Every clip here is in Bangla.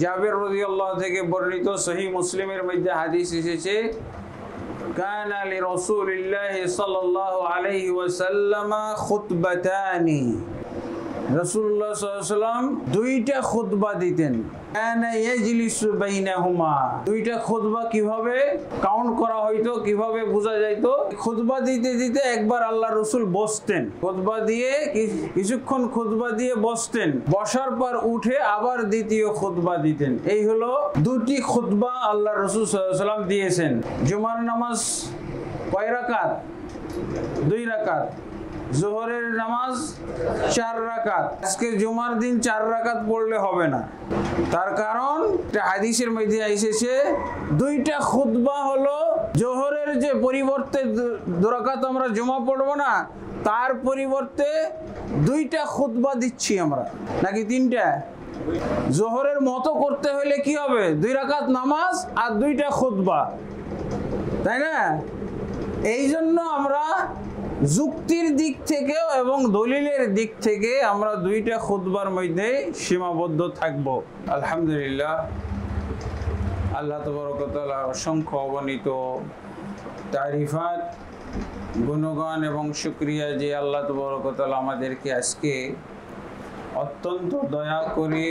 জাবের রাদিয়াল্লাহু থেকে বর্ণিত সহিহ মুসলিমের মধ্যে হাদিস এসেছে, কানা লিরাসূলিল্লাহি সাল্লাল্লাহু আলাইহি ওয়াসাল্লাম খুতবাতানি, রাসূলুল্লাহ সাল্লাল্লাহু আলাইহি ওয়াসাল্লাম দুইটা খুতবা দিতেন। কানা ইয়াজলিসু বাইনাহুমা, দুইটা খুতবা কিভাবে কাউন্ট করা হইতো, কিভাবে বোঝা যাইতো? খুতবা দিতে দিতে একবার আল্লাহ রাসূল বসতেন, খুতবা দিয়ে কিছুক্ষণ খুতবা দিয়ে বসতেন, বসার পর উঠে আবার দ্বিতীয় খুতবা দিতেন। এই হলো দুটি খুতবা আল্লাহ রাসূল সাল্লাল্লাহু আলাইহি ওয়াসাল্লাম দিয়েছেন। জুমার নামাজ কয় রাকাত? 2 রাকাত। জোহরের নামাজ 4 রাকাত। আজকে জুমার দিন 4 রাকাত পড়লে হবে না, তার কারণ হাদিসের মধ্যে এসেছে দুইটা খুতবা হলো জোহরের যে পরিবর্তে 2 রাকাত আমরা জুমা পড়বো না, তার পরিবর্তে দুইটা খুতবা দিচ্ছি আমরা, নাকি 3টা? জোহরের মতো করতে হলে কি হবে? 2 রাকাত নামাজ আর 2টা খুতবা, তাই না? এই জন্য আমরা যুক্তির দিক থেকে এবং দলিলের দিক থেকে আমরা 2টা খুতবার মধ্যে সীমাবদ্ধ থাকব। আলহামদুলিল্লাহ, আল্লাহ তাবারক ওয়া তাআলা অসংখ্য অগণিত তারিফাত, গুণগান এবং শুকরিয়া যে আল্লাহ তাবারক ওয়া তাআলা আমাদেরকে আজকে অত্যন্ত দয়া করে,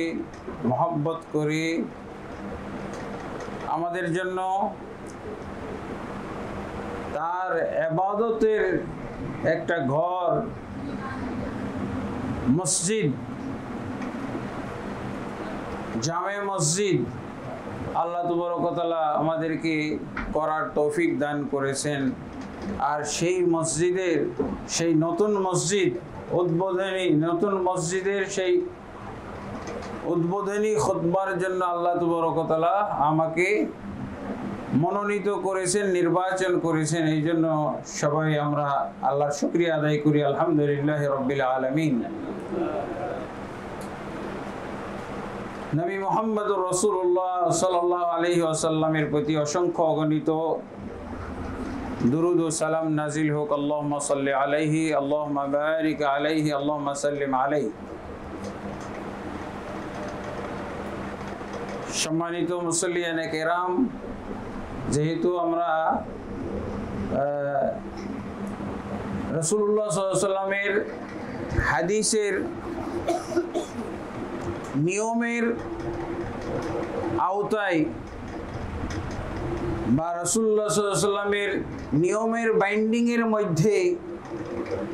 মহব্বত করে আমাদের জন্য তার ইবাদতের একটা ঘর, মসজিদ, জামে মসজিদ আল্লাহ তাবারক ওয়া তাআলা আমাদেরকে করার তৌফিক দান করেছেন। আর সেই মসজিদের, সেই নতুন মসজিদ উদ্বোধনী, নতুন মসজিদের সেই উদ্বোধনী খুতবার জন্য আল্লাহ তাবারক ওয়া তাআলা আমাকে মনোনীত করেছেন, নির্বাচন করেছেন। এই জন্য সবাই আমরা আল্লাহর শুকরিয়া আদায় করি, আলহামদুলিল্লাহ রাব্বিল আলামিন। নবী মুহাম্মদুর রাসূলুল্লাহ সাল্লাল্লাহু আলাইহি ওয়াসাল্লামের প্রতি অসংখ্য অগণিত দুরুদ ও সালাম নাজিল হোক। আল্লাহুম্মা সাল্লি আলাইহি, আল্লাহুম্মা বারিক আলাইহি, আল্লাহুম্মা সাল্লিম আলাইহি। সম্মানিত মুসল্লিয়ানে কেরাম, যেহেতু আমরা রাসূলুল্লাহ সাল্লাল্লাহু আলাইহি ওয়াসাল্লামের হাদিসের নিয়মের আওতায় বা রাসূলুল্লাহ সাল্লাল্লাহু আলাইহি ওয়াসাল্লামের নিয়মের বাইন্ডিংয়ের মধ্যে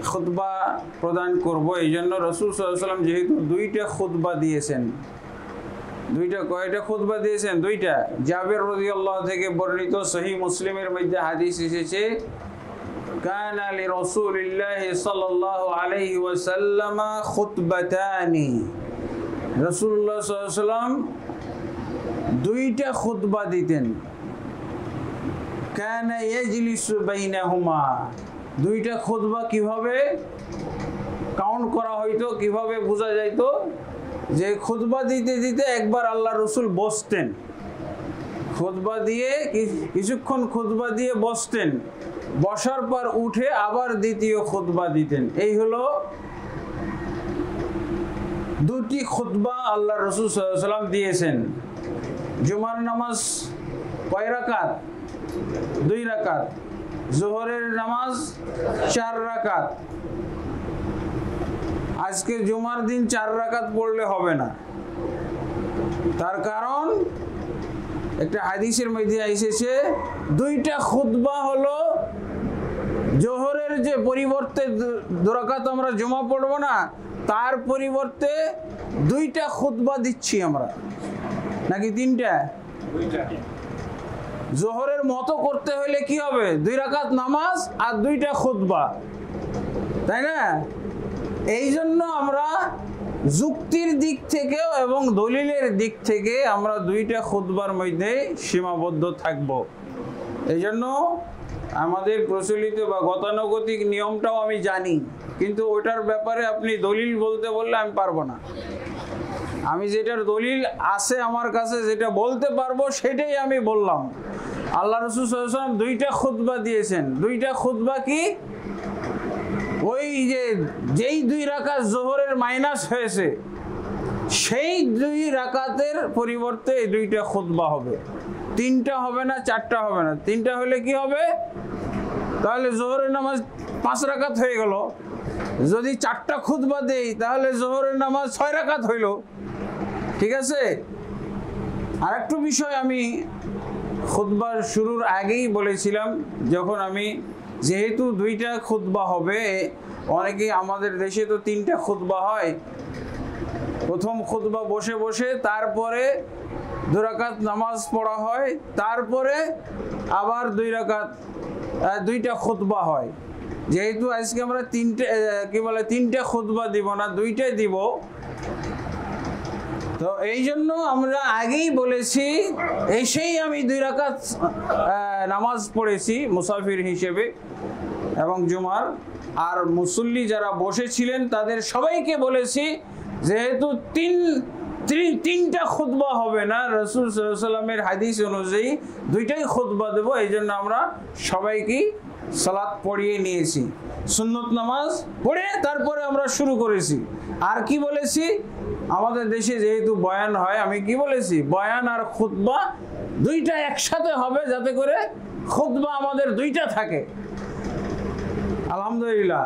খুতবা প্রদান করব, এই জন্য রাসূল সাল্লাল্লাহু আলাইহি ওয়াসাল্লাম যেহেতু 2টা খুতবা দিয়েছেন, 2টা কয়টা খুতবা দিয়েছেন? 2টা। জাবের রাদিয়াল্লাহু থেকে বর্ণিত সহিহ মুসলিমের মধ্যে হাদিস এসেছে, কানা লিরাসূলিল্লাহি সাল্লাল্লাহু আলাইহি ওয়াসাল্লাম খুতবাতানি, রাসূলুল্লাহ সাল্লাল্লাহু আলাইহি ওয়াসাল্লাম 2টা খুতবা দিতেন। কানা ইয়াজলিসু বাইনাহুমা, 2টা খুতবা কিভাবে কাউন্ট করা হইতো, কিভাবে বোঝা যাইতো? যে খুতবা দিতে দিতে একবার আল্লাহ রাসূল বসতেন, খুতবা দিয়ে কিছুক্ষণ খুতবা দিয়ে বসতেন, বসার পর উঠে আবার দ্বিতীয় খুতবা দিতেন। এই হলো দুটি খুতবা আল্লাহ রাসূল সাল্লাল্লাহু আলাইহি ওয়াসাল্লাম দিয়েছেন। জুমার নামাজ কয় রাকাত? 2 রাকাত। জোহরের নামাজ 4 রাকাত। আজকে জুমার দিন 4 রাকাত পড়লে হবে না, তার কারণ একটা হাদিসের মধ্যে এসেছে 2টা খুতবা হলো জোহরের যে পরিবর্তে 2 রাকাত আমরা জুমা পড়বো না, তার পরিবর্তে 2টা খুতবা দিচ্ছি আমরা, নাকি 3টা? জোহরের মতো করতে হলে কি হবে? 2 রাকাত নামাজ আর 2টা খুতবা, তাই না? এই জন্য আমরা যুক্তির দিক থেকে এবং দলিলের দিক থেকে আমরা 2টা খুতবার মধ্যে সীমাবদ্ধ থাকব। এই জন্য আমাদের প্রচলিত বা গতানুগতিক নিয়মটাও আমি জানি, কিন্তু ওটার ব্যাপারে আপনি দলিল বলতে বললে আমি পারবো না। আমি যেটার দলিল আছে আমার কাছে, যেটা বলতে পারবো সেটাই আমি বললাম। আল্লাহ রাসূল সাল্লাল্লাহু আলাইহি ওয়াসাল্লাম 2টা খুতবা দিয়েছেন। 2টা খুতবা কি? ওই যেই 2 রাকাত জোহরের মাইনাস হয়েছে, সেই 2 রাকাতের পরিবর্তে এই 2টা খুতবা হবে, 3টা হবে না, 4টা হবে না। 3টা হলে কি হবে? তাহলে জোহরের নামাজ 5 রাকাত হয়ে গেল। যদি 4টা খুতবা দেই তাহলে জোহরের নামাজ 6 রাকাত হইল। ঠিক আছে? আর একটু বিষয় আমি খুতবার শুরুর আগেই বলেছিলাম, যখন আমি যেহেতু 2টা খুতবা হবে, অনেকে আমাদের দেশে তো 3টা খুতবা হয়। প্রথম খুতবা বসে বসে, তারপরে 2 রাকাত নামাজ পড়া হয়, তারপরে আবার 2টা খুতবা হয়। যেহেতু আজকে আমরা 3টা খুতবা দিব না, 2টাই দিব, তো এই জন্য আমরা আগেই বলেছি, এসেই আমি 2 রাকাত নামাজ পড়েছি মুসাফির হিসেবে এবং জুমার। আর মুসল্লি যারা বসেছিলেন তাদের সবাইকে বলেছি, যেহেতু 3টা খুতবা হবে না, রাসূল সাল্লাল্লাহু আলাইহি ওয়াসাল্লামের হাদিস অনুযায়ী 2টাই খুতবা দেব। এই জন্য আমরা সবাইকে সালাত পড়িয়ে নিয়েছি, সুন্নত নামাজ পড়ে তারপরে আমরা শুরু করেছি। আর কি বলেছি? আমাদের দেশে যেহেতু বয়ান হয়, আমি কি বলেছি? বয়ান আর খুতবা 2টা একসাথে হবে, যাতে করে খুতবা আমাদের 2টা থাকে। আলহামদুলিল্লাহ।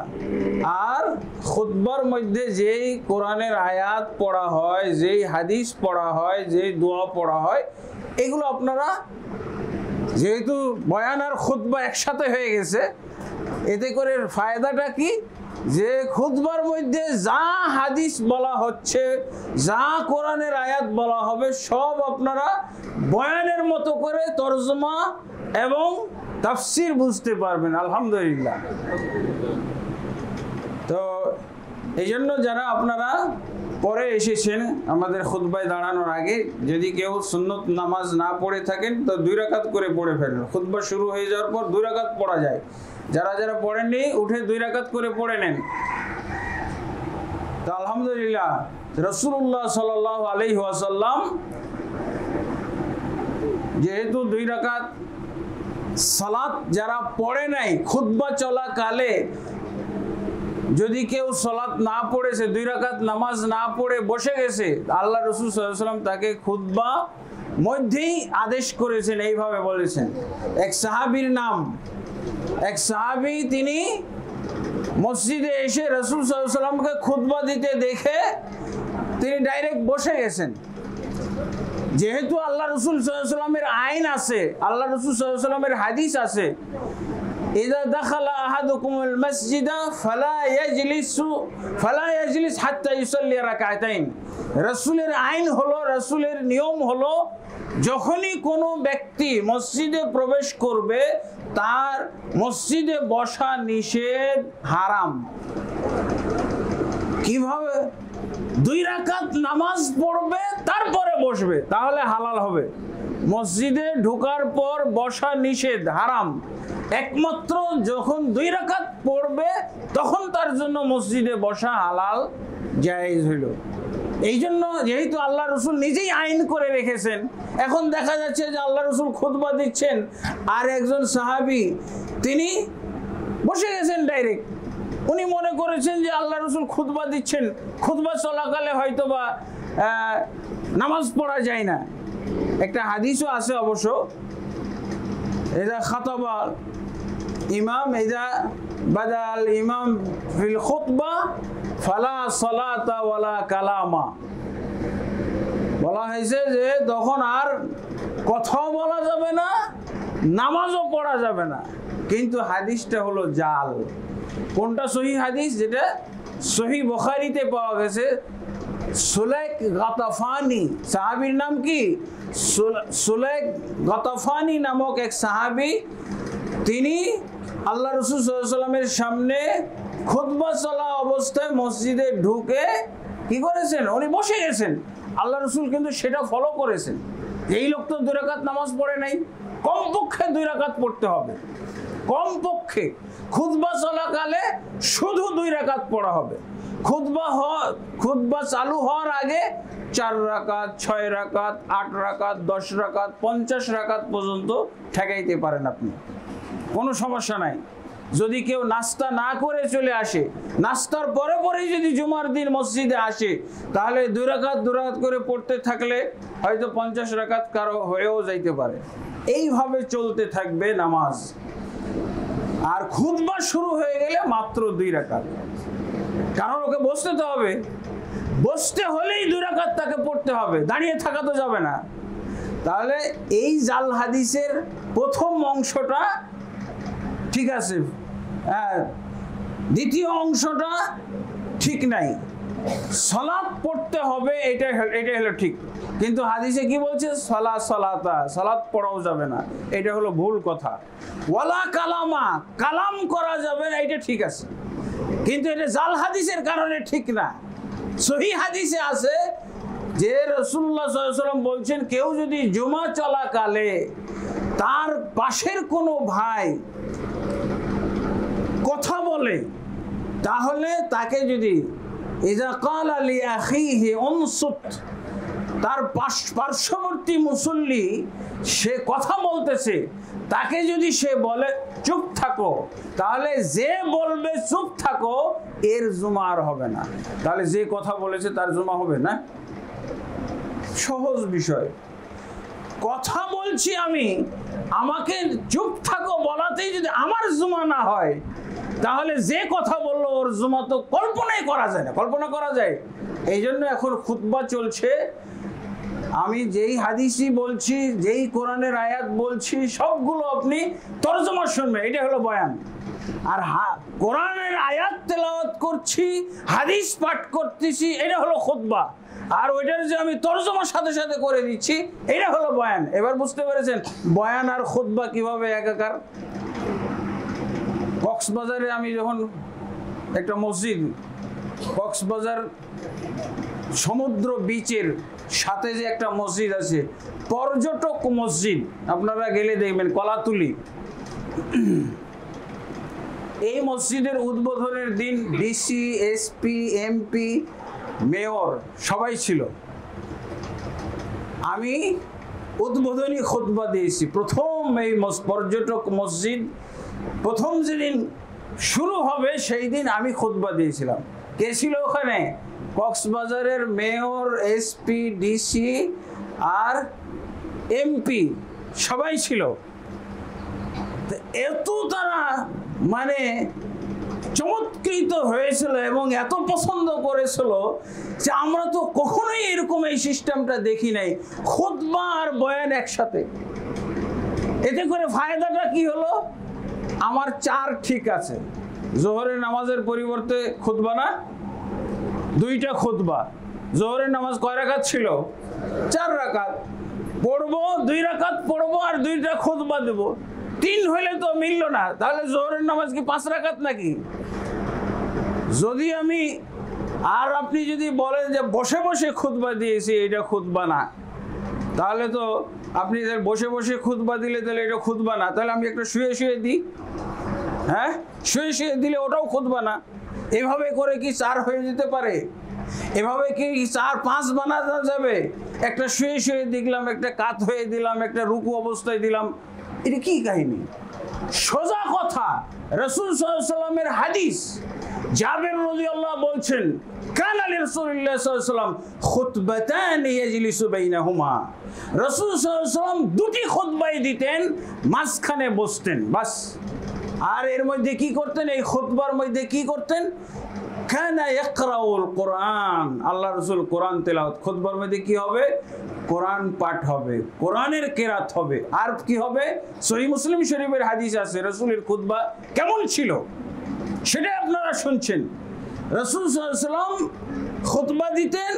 আর খুতবার মধ্যে যেই কোরআনের আয়াত পড়া হয়, যেই হাদিস পড়া হয়, যেই দোয়া পড়া হয়, এগুলো আপনারা, যেহেতু বয়ান আর খুতবা একসাথে হয়ে গেছে, এতে করে ফায়দাটা কি? যে খুতবার মধ্যে যা হাদিস বলা হচ্ছে, যা কোরআনের আয়াত বলা হবে, সব আপনারা বয়ানের মতো করে তরজমা এবং তাফসির বুঝতে পারবেন। আলহামদুলিল্লাহ। তো এই জন্য যারা আপনারা পরে এসেছেন আমাদের খুতবায় দাঁড়ানোর আগে, যদি কেউ সুন্নত নামাজ না পড়ে থাকেন তো 2 রাকাত করে পড়ে ফেলেন। খুতবা শুরু হয়ে যাওয়ার পর 2 রাকাত পড়া যায়। যারা যারা পড়েননি উঠে 2 রাকাত করে পড়ে নেন। তো আলহামদুলিল্লাহ, রাসূলুল্লাহ সাল্লাল্লাহু আলাইহি ওয়াসাল্লাম যেহেতু 2 রাকাত সালাত যারা পড়ে নাই, খুতবা চলাকালে যদি কেউ সালাত না পড়েছে, 2 রাকাত নামাজ না পড়ে বসে গেছে, আল্লাহ রাসূল সাল্লাল্লাহু আলাইহি ওয়াসাল্লাম তাকে খুতবা মধ্যেই আদেশ করেছেন, এইভাবে বলেছেন। এক সাহাবী তিনি মসজিদে এসে রাসূল সাল্লাল্লাহু আলাইহি ওয়াসাল্লামকে খুতবা দিতে দেখে তিনি ডাইরেক্ট বসে গেছেন। যেহেতু আল্লাহ রাসূল সাল্লাল্লাহু আলাইহি ওয়াসাল্লামের আইন আছে, আল্লাহ রাসূল সাল্লাল্লাহু আলাইহি ওয়াসাল্লামের হাদিস আছে, ইযা দাখালা আহাদুকুমুল মাসজিদা ফালা ইয়াজলিস হাত্তা ইউসাল্লি রাকাতাইন। রাসূলের আইন হলো, রাসূলের নিয়ম হলো, যখনই কোনো ব্যক্তি মসজিদে প্রবেশ করবে তার মসজিদে বসা নিষেধ, হারাম। কিভাবে? 2 রাকাত নামাজ পড়বে তারপরে বসবে, তাহলে হালাল হবে। মসজিদে ঢোকার পর বসা নিষেধ, হারাম। একমাত্র যখন 2 রাকাত পড়বে তখন তার জন্য মসজিদে বসা হালাল, জায়েজ হইল। এই জন্য যেহেতু আল্লাহ রসুল নিজেই আইন করে রেখেছেন, এখন দেখা যাচ্ছে যে আল্লাহ রসুল খুতবা দিচ্ছেন আর একজন সাহাবী তিনি বসে গেছেন ডাইরেক্ট। উনি মনে করেছেন যে আল্লাহ রসুল খুতবা দিচ্ছেন, খুতবা চলাকালে হয়তোবা নামাজ পড়া যায় না। একটা হাদিসও আছে অবশ্য, ইযা খাতাবা ইমাম ইযা বাদাল ইমাম ফিল খুতবা ফালা সালাতা ওয়ালা কালামা। বলা হয়েছে যে তখন আর কথাও বলা যাবে না, নামাজও পড়া যাবে না। কিন্তু হাদিসটা হলো জাল। কোনটা সহিহ হাদিস? যেটা সহিহ বুখারীতে পাওয়া গেছে। সুলাইক গাতাফানি সাহাবীর নাম কি? সুলাইক গাতাফানি নামক এক সাহাবী, তিনি আল্লাহ রাসূল সাল্লাল্লাহু আলাইহি ওয়াসাল্লামের সামনে খুতবা চলা অবস্থায় মসজিদে ঢুকে কি করেছেন? উনি বসে গেছেন। আল্লাহ রাসূল কিন্তু সেটা ফলো করেছেন। এই লোক তো 2 রাকাত নামাজ পড়ে নাই, কমপক্ষে 2 রাকাত পড়তে হবে, কমপক্ষে। খুতবা চলাকালে শুধু 2 রাকাত পড়া হবে। খুতবা চালু হওয়ার আগে 4 রাকাত, 6 রাকাত, 8 রাকাত, 10 রাকাত, 50 রাকাত পর্যন্ত ঠেকাইতে পারেন আপনি, কোনো সমস্যা নাই। যদি কেউ নাস্তা না করে চলে আসে, নাস্তার পরে পরেই যদি জুমার দিন মসজিদে আসে, তাহলে 2 রাকাত করে পড়তে থাকলে হয়তো 50 রাকাত কারো হয়েও যাইতে পারে। এইভাবে চলতে থাকবে নামাজ। আর খুতবা শুরু হয়ে গেলে মাত্র 2 রাকাত, কারণ ওকে বসতে তো হবে, বসতে হলেই 2 রাকাত তাকে পড়তে হবে, দাঁড়িয়ে থাকা তো যাবে না। তাহলে এই জাল হাদিসের প্রথম অংশটা ঠিক আছে, দ্বিতীয় অংশটা ঠিক নাই। সালাত পড়তে হবে এটা হলো ঠিক, কিন্তু হাদিসে কি বলছে? সালাত পড়াও যাবে না, এটা হলো ভুল কথা। ওয়ালা কালামা, কালাম করা যাবে না, এটা ঠিক আছে, কিন্তু এটা জাল হাদিসের কারণে ঠিক না। সহিহ হাদিসে আছে যে রাসূলুল্লাহ সাল্লাল্লাহু আলাইহি ওয়াসাল্লাম বলছেন, কেউ যদি জুমা চলাকালে তার পাশের কোনো ভাই কথা বলে, তাহলে তাকে যদি ইজা ক্বালা লি আখিহি উনসুত, তার পার্শ্ববর্তী মুসল্লি সে কথা বলতেছে, তাকে যদি সে বলে চুপ থাকো, তাহলে যে বলবে চুপ থাকো এর জুমা আর হবে না। তাহলে যে কথা বলেছে তার জুমা হবে না? সহজ বিষয়। কথা বলছি আমি, আমাকে চুপ থাকো বলাতেই যদি আমার জুমা না হয়, তাহলে যে কথা বললো ওর জুমা তো কল্পনাই করা যায় না। কল্পনা করা যায়? এই জন্য এখন খুতবা চলছে, আমি যেই হাদিসই বলছি, যেই কোরআনের আয়াত বলছি, সবগুলো আপনি তরজমা শুনবেন, এটা হলো বয়ান। আর কোরআনের আয়াত তেলাওয়াত করছি, হাদিস পাঠ করতেছি, এটা হলো খুতবা। আর ওইটার যে আমি তরজমার সাথে সাথে করে দিচ্ছি, এটা হলো বয়ান। এবার বুঝতে পেরেছেন বয়ান আর খুতবা কিভাবে একাকার? কক্সবাজারে আমি যখন একটা মসজিদ, কক্সবাজার সমুদ্র বিচের সাথে যে একটা মসজিদ আছে, পর্যটক মসজিদ, আপনারা গেলে দেখবেন, কলাতুলি। এই মসজিদের উদ্বোধনের দিন ডিসি, এসপি, এমপি, মেয়র সবাই ছিল। আমি উদ্বোধনী খুতবা দিয়েছি। প্রথম এই পর্যটক মসজিদ প্রথম যেদিন শুরু হবে সেই দিন আমি খুতবা দিয়েছিলাম। কে ছিল ওখানে? কক্সবাজারের মেয়র, এসপি, ডিসি আর এমপি সবাই ছিল। এত তারা মানে চমৎকৃত হয়েছিল এবং এত পছন্দ করেছিল যে আমরা তো কখনোই এরকম এই সিস্টেমটা দেখি নাই, খুতবা আর বয়ান একসাথে। এতে করে ফায়দাটা কি হলো? আমার 4 ঠিক আছে, জোহরের নামাজের পরিবর্তে খুতবা না, 2টা খুতবা। জোহরের নামাজ কয় রাকাত ছিল? 4 রাকাত। পড়বো 2 রাকাত পড়বো আর 2টা খুতবা দেব, 3 হইলে তো মিলল না। তাহলে জোহরের নামাজ কি 5 রাকাত নাকি? যদি আমি আর আপনি যদি বলেন যে বসে বসে খুতবা দিয়েছি, এটা খুতবা না, তাহলে তো আপনি বসে বসে খুতবা দিলে তাহলে এটা খুতবা না। তাহলে আমি একটা শুয়ে শুয়ে দিই, হ্যাঁ, শুয়ে শুয়ে দিলে ওটাও খুতবা না। এভাবে করে কি 4 হয়ে যেতে পারে? এভাবে কি 4-5 বানানো যাবে? একটা শুয়ে শুয়ে দিলাম, একটা কাত হয়ে দিলাম, একটা রুকু অবস্থায় দিলাম, এটা কি কাহিনী? সোজা কথা, রাসূল সাল্লাল্লাহু আলাইহি ওয়াসাল্লামের হাদিস, জাবের রাদিয়াল্লাহু বলছেন, কানা লিরাসূলিল্লাহি সাল্লাল্লাহু আলাইহি ওয়াসাল্লাম খুতবাতান ইয়াজলিসু বাইনাহুমা। রাসূল সাল্লাল্লাহু আলাইহি ওয়াসাল্লাম 2টি খুতবাই দিতেন, মাঝখানে বসতেন, বাস। আর এর মধ্যে কি করতেন? এই খুতবার মধ্যে কি করতেন? কানা ইয়াকরাউল কোরআন, আল্লাহ রাসূল কোরআন তেলাওয়াত। খুতবার মধ্যে কি হবে? কোরআন পাঠ হবে, কোরআনের কেরাত হবে। আর কি হবে? সহিহ মুসলিম শরীফের হাদিস আছে রাসূলের খুতবা কেমন ছিল সেটা আপনারা শুনছেন। রাসূল সাল্লাল্লাহু আলাইহি ওয়াসাল্লাম খুতবা দিতেন,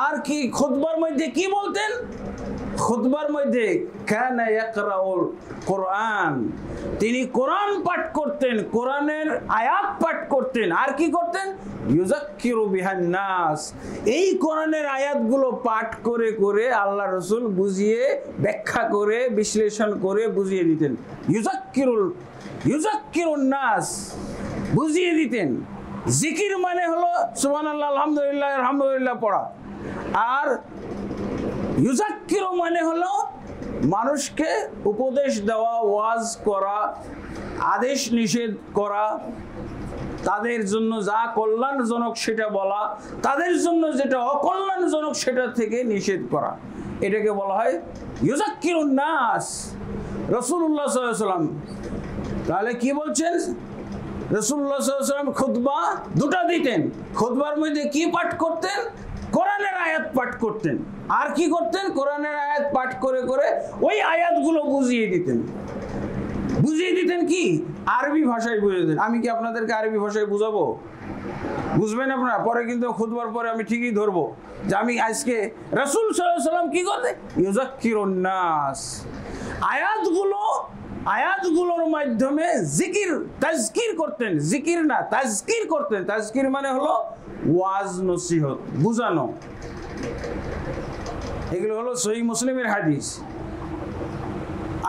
আর কি খুতবার মধ্যে কি বলতেন? খুতবার মধ্যে কানা ইয়াকরাউল কোরআন, তিনি কোরআন পাঠ করতেন, কোরআনের আয়াত পাঠ করতেন। আর কি করতেন? ইউযাক্কিরু বিহান নাস, এই কোরআনের আয়াতগুলো পাঠ করে করে আল্লাহ রাসূল বুঝিয়ে, ব্যাখ্যা করে, বিশ্লেষণ করে বুঝিয়ে দিতেন। ইউযাক্কিরুন নাস, বুঝিয়ে দিতেন। জিকির মানে হলো সুবহানাল্লাহ, আলহামদুলিল্লাহ, আলহামদুলিল্লাহ পড়া। আর ইউযাক্কিরু মানে হলো মানুষকে উপদেশ দেওয়া, ওয়াজ করা, আদেশ নিষেধ করা, তাদের জন্য যা কল্যাণজনক সেটা বলা, তাদের জন্য যেটা অকল্যাণজনক সেটা থেকে নিষেধ করা, এটাকে বলা হয় ইউযাক্কিরুন নাস। রাসূলুল্লাহ সাল্লাল্লাহু আলাইহি ওয়াসাল্লাম তাহলে কি বলছেন? রাসূলুল্লাহ সাল্লাল্লাহু আলাইহি ওয়াসাল্লাম খুতবা দুটো দিতেন। খুতবার মধ্যে কি পাঠ করতেন? কোরআনের আয়াত পাঠ করতেন। আর কি করতেন? কোরআনের আয়াত পাঠ করে করে ওই আয়াতগুলো বুঝিয়ে দিতেন। বুঝিয়ে দিতেন কি? আরবি ভাষায় বুঝিয়ে দিতেন। আমি কি আপনাদেরকে আরবি ভাষায় বুঝাবো? বুঝবেন আপনারা? পরে কিন্তু খুতবার পরে আমি ঠিকই ধরবো যে আমি আজকে রাসূল সাল্লাল্লাহু আলাইহি ওয়াসাল্লাম কি করতেন? ইউযাক্কিরুন নাস। আয়াতগুলোর মাধ্যমে জিকির তাজকির করতেন। জিকির না, তাজকির করতেন। তাজকির মানে হলো ওয়াজ নসিহত, বুঝানো। এগুলো হলো সহিহ মুসলিমের হাদিস।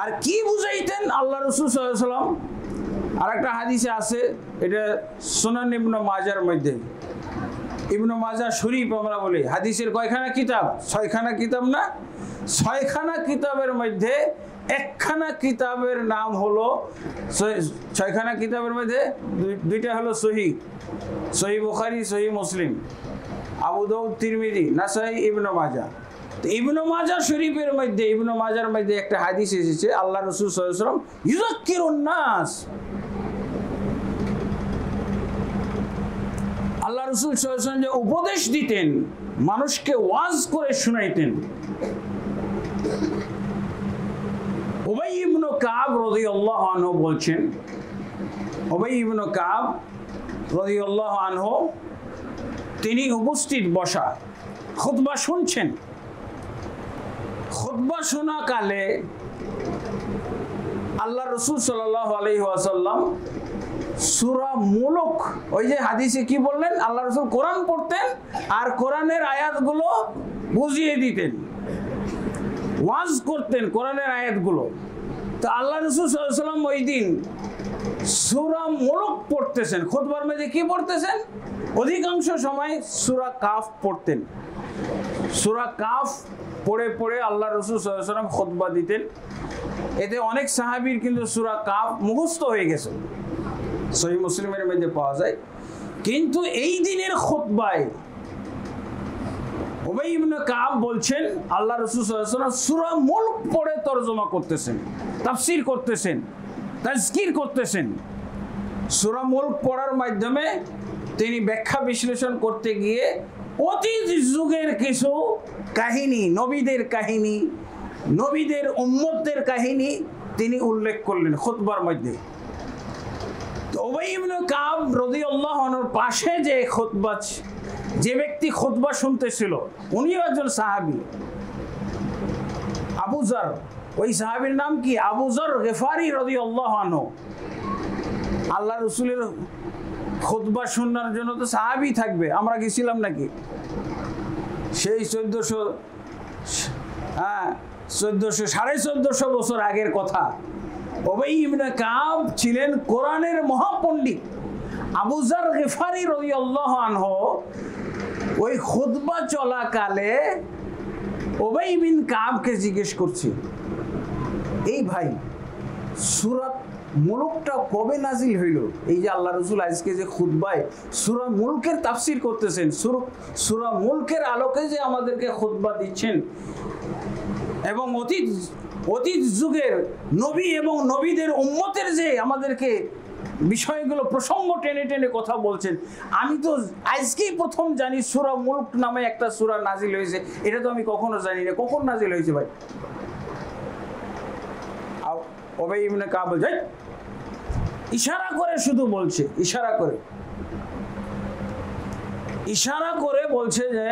আর কি বুঝাইতেন আল্লাহ রাসূল সাল্লাল্লাহু আলাইহি ওয়াসাল্লাম? আর একটা হাদিসে আছে, এটা সুনান ইবনে মাজার মধ্যে। ইবনে মাজাহ শরীফ আমরা বলি। হাদিসের কয়খানা কিতাব? 6খানা কিতাব না? 6খানা কিতাবের মধ্যে একখানা কিতাবের নাম হলো, 6খানা কিতাবের মধ্যে দুইটা হলো সহিহ বুখারী, সহিহ মুসলিম, আবু দাউদ, তিরমিজি, নাসাই, ইবনে মাজাহ। তো ইবনে মাজাহ শরীফের মধ্যে, ইবনে মাজার মধ্যে একটা হাদিস এসেছে, আল্লাহ রাসূল সাল্লাল্লাহু আলাইহি ওয়াসাল্লাম ইউযাক্কিরুন নাস। আল্লাহ রাসূল সাল্লাল্লাহু আলাইহি ওয়াসাল্লাম যে উপদেশ দিতেন, মানুষকে ওয়াজ করে শুনাইতেন। উবাই ইবনে কাব রাদিয়াল্লাহু আনহু বলছেন, উবাই ইবনে কাব রাদিয়াল্লাহু আনহু তিনি উপস্থিত বসা, খুতবা শুনছেন। খুতবা শোনাকালে আল্লাহ রাসূল সাল্লাল্লাহু আলাইহি ওয়াসাল্লাম সূরা মুলক, ওই যে হাদিসে কি বললেন, আল্লাহ রাসূল কোরআন পড়তেন আর কোরআনের আয়াতগুলো বুঝিয়ে দিতেন, ওয়াজ করতেন কোরআনের আয়াতগুলো। তো আল্লাহ রাসূল সাল্লাল্লাহু আলাইহি ওয়াসাল্লাম ওই দিন সূরা মুলক পড়তেছেন। খুতবার মধ্যে কি পড়তেছেন? অধিকাংশ সময় সূরা কাফ পড়তেন। সূরা কাফ পড়ে পড়ে আল্লাহ রাসূল সাল্লাল্লাহু আলাইহি ওয়াসাল্লাম খুতবা দিতেন। এতে অনেক সাহাবীর কিন্তু সূরা কাফ মুখস্থ হয়ে গেছে, সহিহ মুসলিমের মধ্যে পাওয়া যায়। কিন্তু এই দিনের খুতবায় উবাই ইবনে কাব বলছেন, আল্লাহ রাসূল সাল্লাল্লাহু আলাইহি ওয়াসাল্লাম সূরা মুলক পড়ে তরজমা করতেছেন, তাফসীর করতেছেন, তাজকির করতেছেন। সূরা মুলক পড়ার মাধ্যমে তিনি ব্যাখ্যা বিশ্লেষণ করতে গিয়ে অতীত যুগের কিছু কাহিনী, নবীদের কাহিনী, নবীদের উম্মতদের কাহিনী তিনি উল্লেখ করলেন খুতবার মধ্যে। তো উবাই ইবনে কাব রাদিয়াল্লাহু আনহুর পাশে যে ব্যক্তি খুতবা শুনতেছিল, উনিও একজন সাহাবী, আবু যর। ওই সাহাবীর নাম কি? আবু যর গিফারি রাদিয়াল্লাহু আনহু। আল্লাহ রাসূলের খুতবা শোনার জন্য তো সাহাবী থাকবে, আমরা গেছিলাম নাকি? সেই 1400 বছর আগের কথা। উবাই ইবনে কাব ছিলেন কোরআনের মহাপণ্ডিত। আবু যর গিফারি রাদিয়াল্লাহু আনহু ওই খুতবা চলাকালে উবাই বিন কাবকে জিজ্ঞেস করছে, এই ভাই, সূরা মুলকটা কবে নাজিল হইল? এই যে আল্লাহ রাসূল আজকে যে খুতবায় সূরা মুলকের তাফসীর করতেছেন, সূরা মুলকের আলোকে যে আমাদেরকে খুতবা দিচ্ছেন, এবং অতীত যুগের নবী এবং নবীদের উম্মতের যে আমাদেরকে বিষয়গুলো প্রসঙ্গ টেনে টেনে কথা বলছেন, আমি তো আজকেই প্রথম জানি সূরা মুলক নামে একটা সূরা নাজিল হয়েছে। এটা তো আমি কখনো জানি না, কখন নাজিল হয়েছে ভাই? উবাই ইবনে কাব বলছে, ইশারা করে শুধু বলছে, ইশারা করে বলছে যে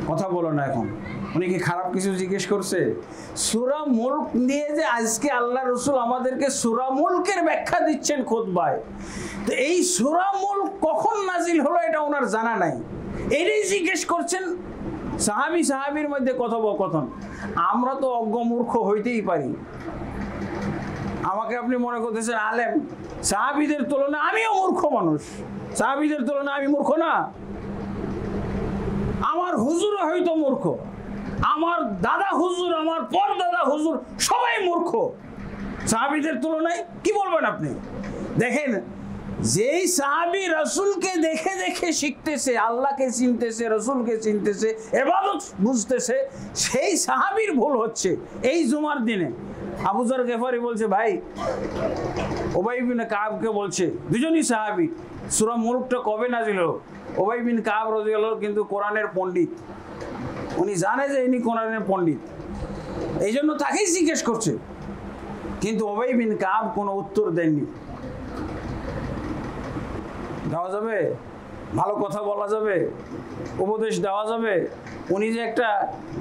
কথা বলো না এখন। উনি কি খারাপ কিছু জিজ্ঞেস করছে? সূরা মুলক নিয়ে যে আজকে আল্লাহ রাসূল আমাদেরকে সূরা মুলকের ব্যাখ্যা দিচ্ছেন খুতবায়, তো এই সূরা মুলক কখন নাজিল হলো এটা ওনার জানা নাই, এটাই জিজ্ঞেস করছেন। সাহাবীর মধ্যে কথোপকথন। আমরা তো অজ্ঞ মূর্খ হইতেই পারি। আমাকে আপনি মনে করতেছেন আলেম, সাহাবীদের তুলনায় আমিও মূর্খ মানুষ। সাহাবীদের তুলনায় আমি মূর্খ না? আমার হুজুরও হয়তো মূর্খ, আমার দাদা হুজুর, আমার পরদাদা হুজুর সবাই মূর্খ। সাহাবীদের তুলনায় কি বলবেন আপনি? দেখেন, যেই সাহাবী রাসূলকে দেখে দেখে শিখতেছে, আল্লাহকে চিনতেছে, রাসূলকে চিনতেছে, ইবাদত বুঝতেছে, সেই সাহাবীর ভুল হচ্ছে এই জুমার দিনে। আবু যর গেফারি বলছে, ভাই উবাই বিন কাবকে বলছে, দুজনই সাহাবী, সূরা মুলকটা কবে নাজিল হলো? উবাই বিন কাব রাদিয়াল্লাহু কিন্তু কোরআনের পণ্ডিত, উনি জানে যে ইনি কোরআনের পণ্ডিত, এই জন্য তাকেই জিজ্ঞেস করছে। কিন্তু উবাই বিন কাব কোনো উত্তর দেননি। দেওয়া যাবে? ভালো কথা বলা যাবে? উপদেশ দেওয়া যাবে? উনি যে একটা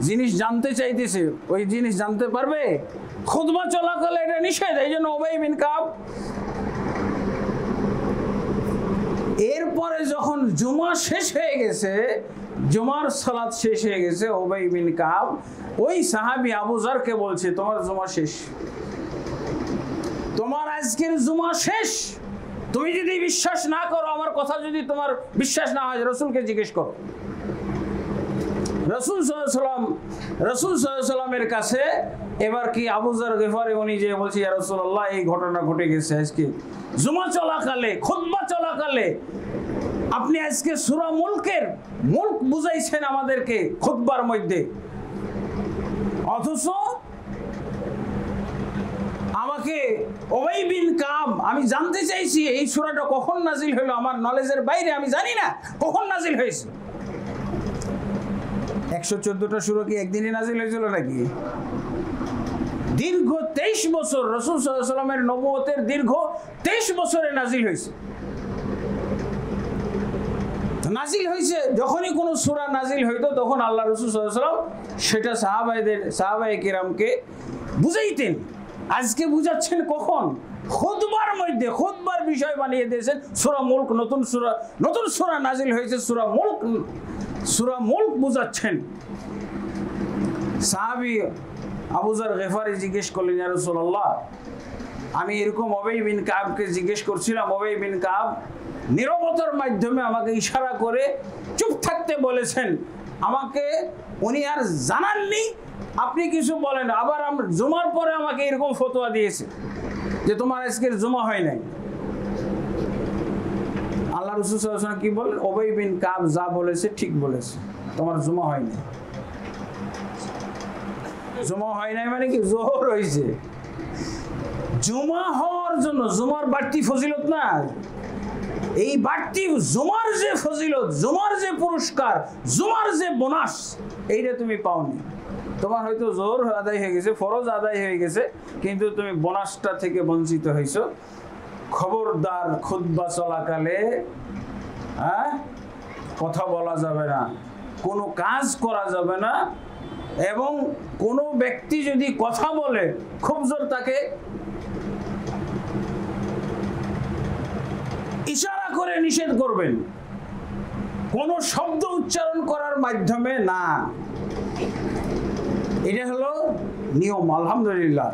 জিনিস জানতে চাইতেছে, ওই জিনিস জানতে পারবে? খুতবা চলাকালে এটা নিষেধ, এই জন্য উবাই বিন কাব। এরপরে যখন জুমা শেষ হয়ে গেছে, জুমার সালাত শেষ হয়ে গেছে, উবাই বিন কাব ওই সাহাবী আবু যরকে বলছে, তোমার জুমা শেষ, তোমার আজকের জুমা শেষ। তুমি যদি বিশ্বাস না করো, আমার কথা যদি তোমার বিশ্বাস না হয়, রাসূলকে জিজ্ঞেস করো। রাসূল সাল্লাল্লাহু আলাইহি ওয়াসাল্লামের কাছে এবার কি আবু যর গিফারি উনি যে বলছে, ইয়া রাসূলুল্লাহ এই ঘটনা ঘটে গেছে, আজকে জুমা চলাকালে, খুতবা চলাকালে আপনি আজকে সূরা মুলকের মুলক বুঝাইছেন আমাদেরকে খুতবার মধ্যে, অথচ আমাকে উবাই বিন কাব, আমি জানতে চাইছি এই সূরাটা কখন নাজিল হলো, আমার নলেজের বাইরে, আমি জানি না কখন নাজিল হয়েছে। 114টা সূরা কি একদিনে নাজিল হয়েছিল নাকি? দীর্ঘ 23 বছর, রাসূল সাল্লাল্লাহু আলাইহি ওয়াসাল্লামের নবুয়তের দীর্ঘ 23 বছরে নাজিল হয়েছে। নাজিল হয়েছে, যখনই কোনো সূরা নাজিল হইতো তখন আল্লাহ রাসূল সাল্লাল্লাহু আলাইহি ওয়াসাল্লাম সেটা সাহাবায়ে কিরামকে বুঝাইতেন। আজকে বুঝাচ্ছেন কখন? খুতবার মধ্যে, খুতবার বিষয় বানিয়ে দিয়েছেন সূরা মুলক, নতুন সূরা নাজিল হয়েছে সূরা মুলক বুঝাচ্ছেন। সাহাবী আবু যর গিফারি জিজ্ঞেস করলেন, ইয়া রাসূলুল্লাহ আমি এরকম উবাই বিন কাবকে জিজ্ঞেস করছিলাম, উবাই বিন কাব নীরবতার মাধ্যমে আমাকে ইশারা করে চুপ থাকতে বলেছেন, আমাকে উনি আর জানাননি, আপনি কিছু বলেন। আবার জুমার পরে আমাকে এরকম ফতোয়া দিয়েছে যে তোমার আজকের জুমা হয় নাই। আল্লাহ রাসূল সাল্লাল্লাহু আলাইহি ওয়াসাল্লাম কি বলেন? উবাই বিন কাব যা বলেছে ঠিক বলেছে, তোমার জুমা হয় নাই। জুমা হয় নাই মানে কি? জোহর হয়েছে। জুমা হওয়ার জন্য জুমার বাড়তি ফজিলত না, এই বাড়তি জুমার যে ফজিলত, জুমার যে পুরস্কার, জুমার যে বোনাস, এইটা তুমি পাওনি। তোমার হয়তো জোহর আদায় হয়ে গেছে, ফরজ আদায় হয়ে গেছে, কিন্তু তুমি বোনাসটা থেকে বঞ্চিত হয়েছো। খবরদার, খুতবা চলাকালে কথা বলা যাবে না, কোনো কাজ করা যাবে না, এবং কোনো ব্যক্তি যদি কথা বলে খুব জোর তাকে ইশারা করে নিষেধ করবেন, কোনো শব্দ উচ্চারণ করার মাধ্যমে না। এটা হলো নিয়ম। আলহামদুলিল্লাহ।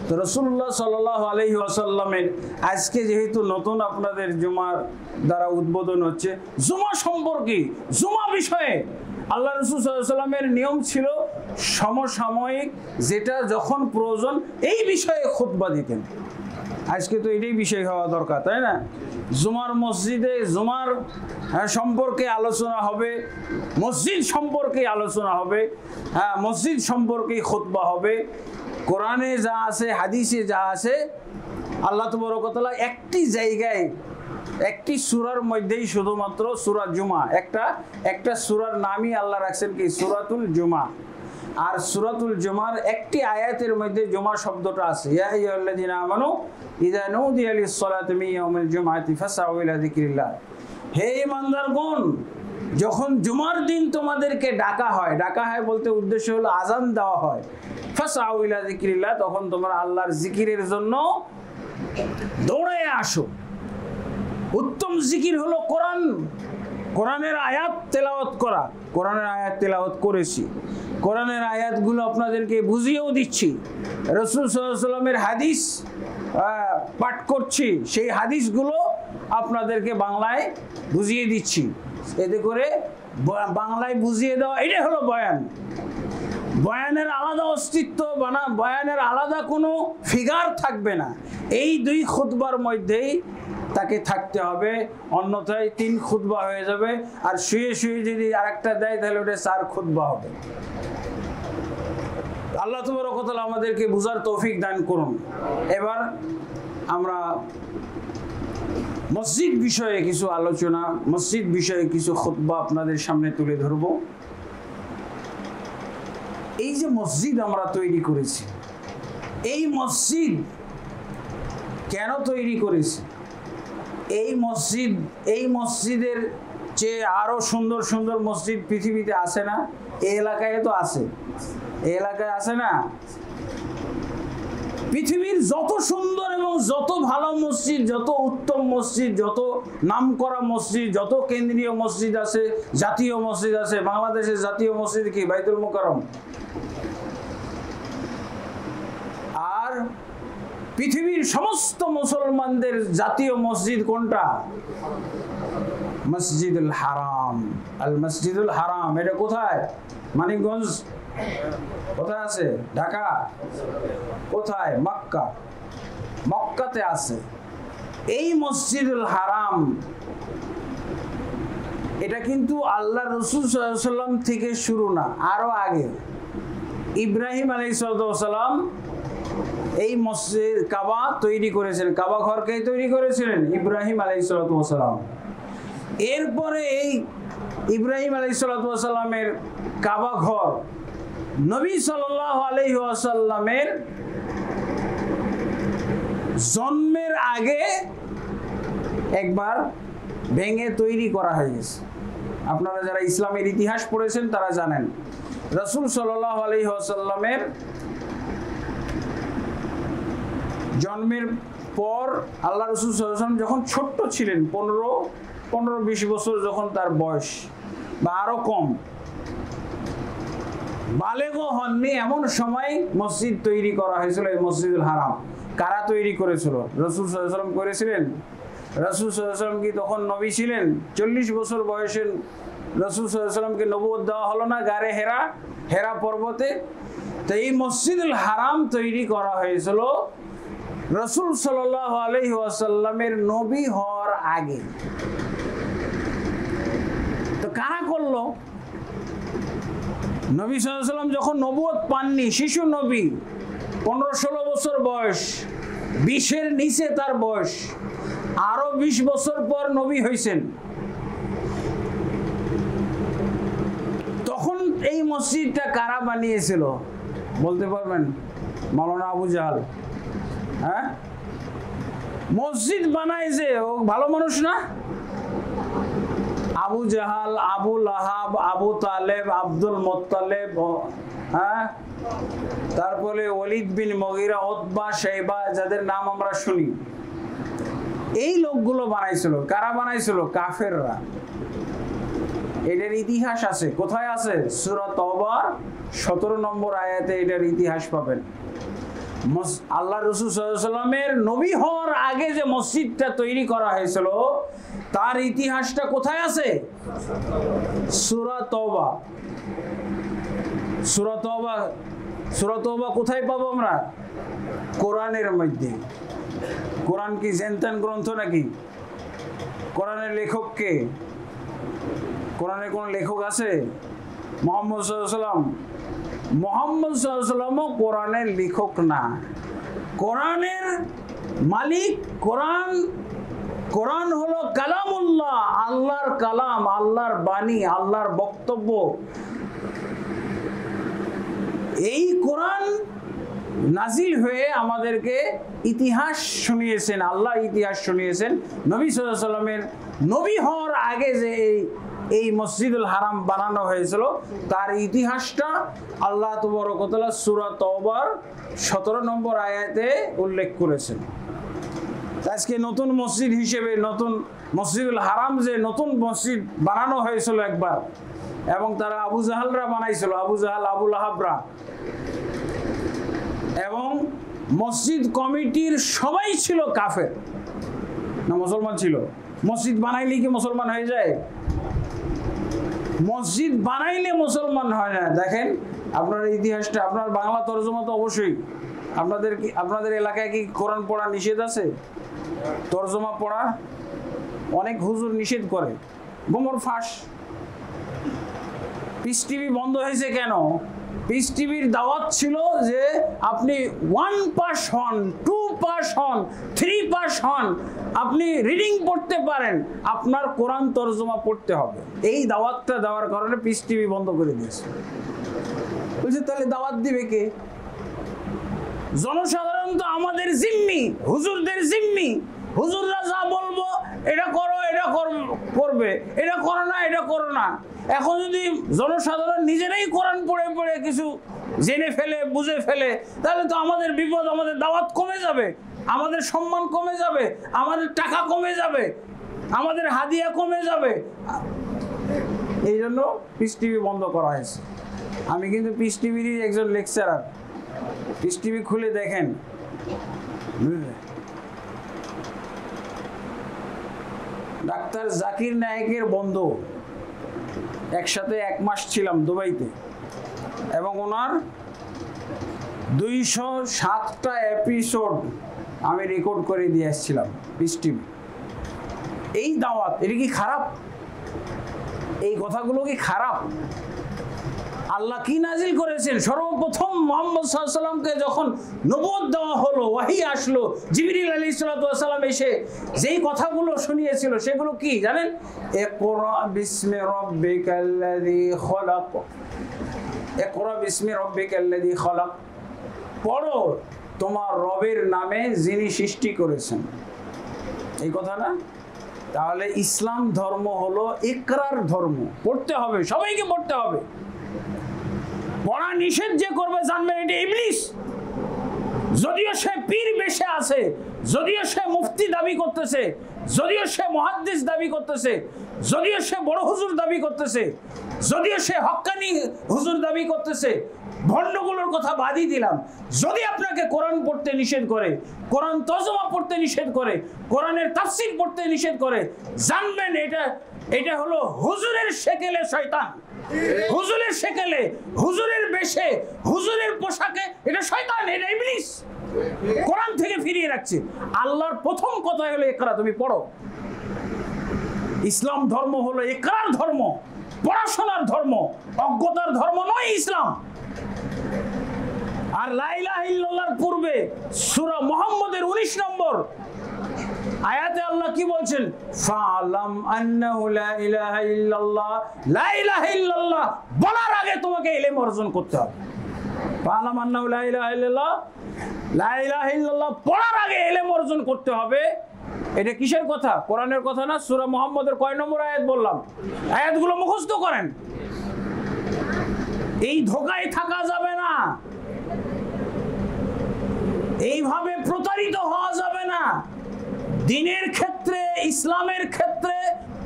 তো রাসূলুল্লাহ সাল্লাল্লাহু আলাইহি ওয়াসাল্লামের আজকে যেহেতু নতুন আপনাদের জুমার দ্বারা উদ্বোধন হচ্ছে, জুমা সম্পর্কে, জুমা বিষয়ে আল্লাহ রাসূল সাল্লাল্লাহু আলাইহি ওয়াসাল্লামের নিয়ম ছিল সমসাময়িক, যেটা যখন প্রয়োজন এই বিষয়ে খুতবা দিতেন। আজকে তো এটাই বিষয় হওয়া দরকার, তাই না? জুমার মসজিদে জুমার সম্পর্কে আলোচনা হবে, মসজিদ সম্পর্কে আলোচনা হবে, মসজিদ সম্পর্কে খুতবা হবে। কোরআনে যা আছে, হাদিসে যা আছে, আল্লাহ তাবারক ওয়া তাআলা একটি জায়গায়, একটি সূরার মধ্যেই শুধুমাত্র সূরা জুমা, একটা সূরার নামই আল্লাহ রাখছেন কি? সূরাতুল জুমা। আর সূরাতুল জুমার একটি আয়াতের মধ্যে জুমা শব্দটা আছে, ইয়া আইয়ুহাল্লাযীনা আমানু ইযা নুদিয়া লিস-সালাতি মিন ইয়াউমিল জুমআতি ফাসআউ ইলা যিকরিল্লাহ। হে ঈমানদারগণ, যখন জুমার দিন তোমাদেরকে ডাকা হয় বলতে উদ্দেশ্য হলো আযান দেওয়া হয়, ফাসআউ ইলা যিকরিল্লাহ, তখন তোমরা আল্লাহর জিকিরের জন্য দৌড়ে আসো। উত্তম জিকির হলো কোরআনের আয়াত তেলাওয়াত করা। কোরআনের আয়াত তেলাওয়াত করেছি, কোরআনের আয়াতগুলো আপনাদেরকে বুঝিয়েও দিচ্ছি, রাসূল সাল্লাল্লাহু আলাইহি ওয়াসাল্লামের হাদিস পাঠ করছি, সেই হাদিসগুলো আপনাদেরকে বাংলায় বুঝিয়ে দিচ্ছি। এতে করে বাংলায় বুঝিয়ে দেওয়া, এটাই হলো বয়ান। বয়ানের আলাদা অস্তিত্ব, বয়ানের আলাদা কোনো ফিগার থাকবে না, এই 2 খুতবার মধ্যেই তাকে থাকতে হবে, অন্যথায় 3 খুতবা হয়ে যাবে। আর শুয়ে শুয়ে যদি আরেকটা দেয় তাহলে ওটা 4 খুতবা হবে। আল্লাহ তাবারক ওয়া তাআলা আমাদেরকে বুঝার তৌফিক দান করুন। এবার আমরা মসজিদ বিষয়ে কিছু আলোচনা, মসজিদ বিষয়ে কিছু খুতবা আপনাদের সামনে তুলে ধরব। এই যে মসজিদ আমরা তৈরি করেছি, এই মসজিদ কেন তৈরি করেছি? এই মসজিদের চেয়ে আরো সুন্দর সুন্দর মসজিদ পৃথিবীতে আছে না? এই এলাকায় তো আছে, এই এলাকায় আছে না? পৃথিবীর যত সুন্দর এবং যত ভালো মসজিদ, যত উত্তম মসজিদ, যত নামকরা মসজিদ, যত কেন্দ্রীয় মসজিদ আছে, জাতীয় মসজিদ আছে। বাংলাদেশের জাতীয় মসজিদ কি? বাইতুল মুকাররম। আর পৃথিবীর সমস্ত মুসলমানদের জাতীয় মসজিদ কোনটা? মসজিদুল হারাম। আল মসজিদুল হারাম এটা কোথায়? মানিকগঞ্জ। কোথায় আছে? ঢাকা। কোথায়? মক্কা। মক্কাতে আছে। এই মসজিদুল হারাম এটা কিন্তু আল্লাহ রাসূল সাল্লাল্লাহু আলাইহি ওয়াসাল্লাম থেকে শুরু না, আরো আগে ইব্রাহিম আলাইহিস সালাম এই মসজিদ কাবা তৈরি করেছিলেন। কাবা ঘরকে তৈরি করেছিলেন ইব্রাহিম আলাইহিস সালাম। এরপরে এই ইব্রাহিম আলাইহিস সালামের কাবা ঘর নবী সাল্লাল্লাহু আলাইহি ওয়াসাল্লামের জন্মের আগে একবার ভেঙে তৈরি করা হয়ে গেছে। আপনারা যারা ইসলামের ইতিহাস পড়েছেন তারা জানেন, রাসূল সাল্লাল্লাহু আলাইহি ওয়াসাল্লামের জন্মের পর আল্লাহ রাসূল সাল্লাল্লাহু আলাইহি ওয়াসাল্লাম যখন ছোট্ট ছিলেন, 15-20 বছর যখন তার বয়স বা আরো কম, বালেগও হননি, এমন সময় মসজিদ তৈরি করা হয়েছিল, এই মসজিদুল হারাম। কারা তৈরি করেছিল? রাসূল সাল্লাল্লাহু আলাইহি ওয়াসাল্লাম করেছিলেন। রাসূল সাল্লাল্লাহু আলাইহি ওয়াসাল্লাম কি তখন নবী ছিলেন? 40 বছর বয়সে রাসূল সাল্লাল্লাহু আলাইহি ওয়াসাল্লামকে নবুয়ত দেওয়া হলো না গারে হেরা পর্বতে? তো এই মসজিদুল হারাম তৈরি করা হয়েছিল রাসূল সাল্লাল্লাহু আলাইহি ওয়াসাল্লামের নবী হওয়ার আগে। তো কারা করলো? নবী সাল্লাল্লাহু আলাইহি ওয়াসাল্লাম যখন নবুয়ত পাননি, শিশু নবী, 15-16 বছর বয়স, 20-এর নিচে তার বয়স, আরো 20 বছর পর নবী হয়েছেন। তখন এই মসজিদটা কারা বানিয়েছিল বলতে পারবেন? মাওলানা আবু জাহাল। হ্যাঁ, মসজিদ বানায় যে ও ভালো মানুষ না? আবু জাহাল, আবু লাহাব, আবু তালেব, আব্দুল মুত্তালিব, হ্যাঁ, তারপরে ওয়ালিদ বিন মুগীরা, উতবা, শাইবা, যাদের নাম আমরা শুনি, এই লোকগুলো বানাইছিল। কারা বানাইছিল? কাফেররা। এটার ইতিহাস আছে। কোথায় আছে? সূরা তাওবার 17 নম্বর আয়াতে এটার ইতিহাস পাবেন। আল্লাহ রাসূল সাল্লাল্লাহু আলাইহি ওয়াসাল্লামের নবী হওয়ার আগে যে মসজিদটা তৈরি করা হয়েছিল তার ইতিহাসটা কোথায় আছে? সূরা তাওবা। সূরা তাওবা কোথায় পাবো আমরা? কোরআনের মধ্যে। কোরআন কি জেনতেন গ্রন্থ নাকি? কোরআনের লেখক কে? কোরআনের কোন লেখক আছে? মুহাম্মদ সাল্লাল্লাহু আলাইহি ওয়াসাল্লাম। মুহাম্মদ সাল্লাল্লাহু আলাইহি ওয়াসাল্লাম কোরআনের লেখক না, কোরআনের মালিক। কোরআন হলো কালামুল্লাহ, আল্লাহর কালাম, আল্লাহর বাণী, আল্লাহর বক্তব্য। এই কোরআন নাজিল হয়ে আমাদেরকে ইতিহাস শুনিয়েছেন, আল্লাহ ইতিহাস শুনিয়েছেন। নবী সাল্লাল্লাহু আলাইহি ওয়াসাল্লামের নবী হওয়ার আগে যে এই মসজিদুল হারাম বানানো হয়েছিল তার ইতিহাসটা আল্লাহ তাবারক ওয়া তাআলা সূরা তাওবার 17 নম্বর আয়াতে উল্লেখ করেছেন। আজকে নতুন মসজিদ হিসেবে, নতুন মসজিদুল হারাম যে নতুন মসজিদ বানানো হয়েছিল একবার, এবং তারা আবু জাহালরা বানাইছিল, আবু জাহাল, আবু লাহাবরা, এবং মসজিদ কমিটির সবাই ছিল কাফের না মুসলমান ছিল? মসজিদ বানাইলে কি মুসলমান হয়ে যায়? মসজিদ বানাইলে মুসলমান হয় না। দেখেন আপনার ইতিহাসটা, আপনার বাংলা তরজমা তো অবশ্যই। আপনাদের এলাকায় কি কোরআন পড়া নিষেধ আছে? তরজমা পড়া অনেক হুজুর নিষেধ করে, গোমর ফাঁস। পিস টিভি বন্ধ হয়েছে কেন? পিস টিভির দাওয়াত ছিল যে আপনি 1 পাস হন, 2 পাস হন, 3 পাস হন, আপনি রিডিং পড়তে পারেন, আপনার কোরআন তরজমা পড়তে হবে। এই দাওয়াতটা দেওয়ার কারণে পিস টিভি বন্ধ করে দিয়েছে। বলছে তাহলে দাওয়াত দিবে কে? জনসাধারণ তো আমাদের জিম্মি, হুজুরদের জিম্মি। হুজুররা যা বলবো এটা করো, এটা করবে, এটা করো না, এটা করো না। এখন যদি জনসাধারণ নিজেরাই কোরআন পড়ে পড়ে কিছু জেনে ফেলে, বুঝে ফেলে, তাহলে তো আমাদের বিপদ, আমাদের দাওয়াত কমে যাবে, আমাদের সম্মান কমে যাবে, আমাদের টাকা কমে যাবে, আমাদের হাদিয়া কমে যাবে। এই জন্য পিস টিভি বন্ধ করা হয়েছে। আমি কিন্তু পিস টিভিরই একজন লেকচারার। পিস টিভি খুলে দেখেন, ডাক্তার জাকির নায়েকের বন্ধু, একসাথে 1 মাস ছিলাম দুবাইতে, এবং ওনার 207টা এপিসোড আমি রেকর্ড করে দিয়ে আসছিলাম পিস টিভি। এই দাওয়াত, এটা কি খারাপ? এই কথাগুলো কি খারাপ? আল্লাহ কি নাজিল করেছেন? সর্বপ্রথম মুহাম্মদ সাল্লাল্লাহু আলাইহি সাল্লামকে যখন নবুয়ত দেওয়া হলো, ওয়াহী আসলো, জিবরিল আলাইহিস সালাম এসে যেই কথাগুলো শুনিয়েছিল সেগুলো কি জানেন? ইকরা বিসমি রাব্বিকাল্লাযী খলাক, ইকরা বিসমি রাব্বিকাল্লাযী খলাক, পড়ো তোমার রবের নামে যিনি সৃষ্টি করেছেন। এই কথা না? তাহলে ইসলাম ধর্ম হলো ইকরার ধর্ম, পড়তে হবে, সবাইকে পড়তে হবে। পড়া নিষেধ যে করবে জানবেন এটা ইবলিস। যদিও সে পীর বেশে আছে, যদিও সে মুফতি দাবি করতেছে, যদিও সে মুহাদ্দিস দাবি করতেছে, যদিও সে বড় হুজুর দাবি করতেছে, যদিও সে হক্কানি হুজুর দাবি করতেছে, ভণ্ডগুলোর কথা বাদই দিলাম। যদি আপনাকে কোরআন পড়তে নিষেধ করে, কোরআন তরজমা পড়তে নিষেধ করে, কোরআনের তাফসীর পড়তে নিষেধ করে, জানবেন এটা হলো হুজুরের শেকেলে শয়তান। হুজুরের শেকেলে, হুজুরের বেশে, হুজুরের পোশাকে, এটা শয়তান, এটা ইবলিস কোরআন থেকে ফিরিয়ে রাখছে। আল্লাহর প্রথম কথা হলো ইকরা, তুমি পড়ো। ইসলাম ধর্ম হলো ইকরার ধর্ম, পড়াশোনার ধর্ম, অজ্ঞতার ধর্ম নয় ইসলাম। আর লা ইলাহা ইল্লাল্লাহর পূর্বে সূরা মুহাম্মদের 19 নম্বর আয়াতে আল্লাহ কি বলছেন? ফালাম আন্নাহু লা ইলাহা ইল্লাল্লাহ, লা ইলাহা ইল্লাল্লাহ বলার আগে তোমাকে ইলম অর্জন করতে হবে। ফালাম আন্নাহু লা ইলাহা ইল্লাল্লাহ, লা ইলাহা ইল্লাল্লাহ পড়ার আগে ইলম অর্জন করতে হবে। এটা কিসের কথা? কোরআনের কথা না? সূরা মুহাম্মদের কয় নম্বর আয়াত বললাম? আয়াতগুলো মুখস্থ করেন। এই ধোঁকায় থাকা যাবে না, এইভাবে প্রতারিত হওয়া যাবে না। দ্বীনের ক্ষেত্রে, ইসলামের ক্ষেত্রে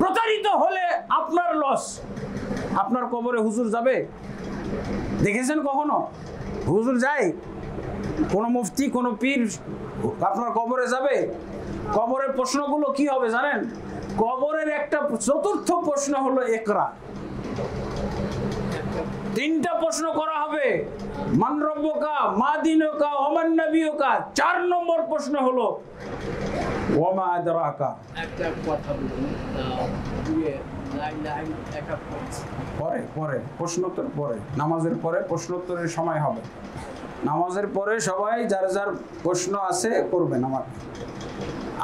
প্রতারিত হলে আপনার লস। আপনার কবরে হুজুর যাবে? দেখেছেন কখনো হুজুর যায়? কোন মুফতি, কোন পীর আপনার কবরে যাবে? কবরের প্রশ্নগুলো কি হবে জানেন? কবরের একটা চতুর্থ প্রশ্ন হলো ইকরা। 3টা প্রশ্ন করা হবে, মান রব্বুকা, মা দীনুকা, ওমান নবিয়ুকা। 4 নম্বর প্রশ্ন হলো ওয়ামা আদরাকা। একটা কথা বলুন, লা ইলাহা ইল্লাল্লাহ পরে প্রশ্নোত্তর, পরে নামাজের পরে প্রশ্নোত্তরের সময় হবে। নামাজের পরে সবাই যার যার প্রশ্ন আছে করবেন। আমার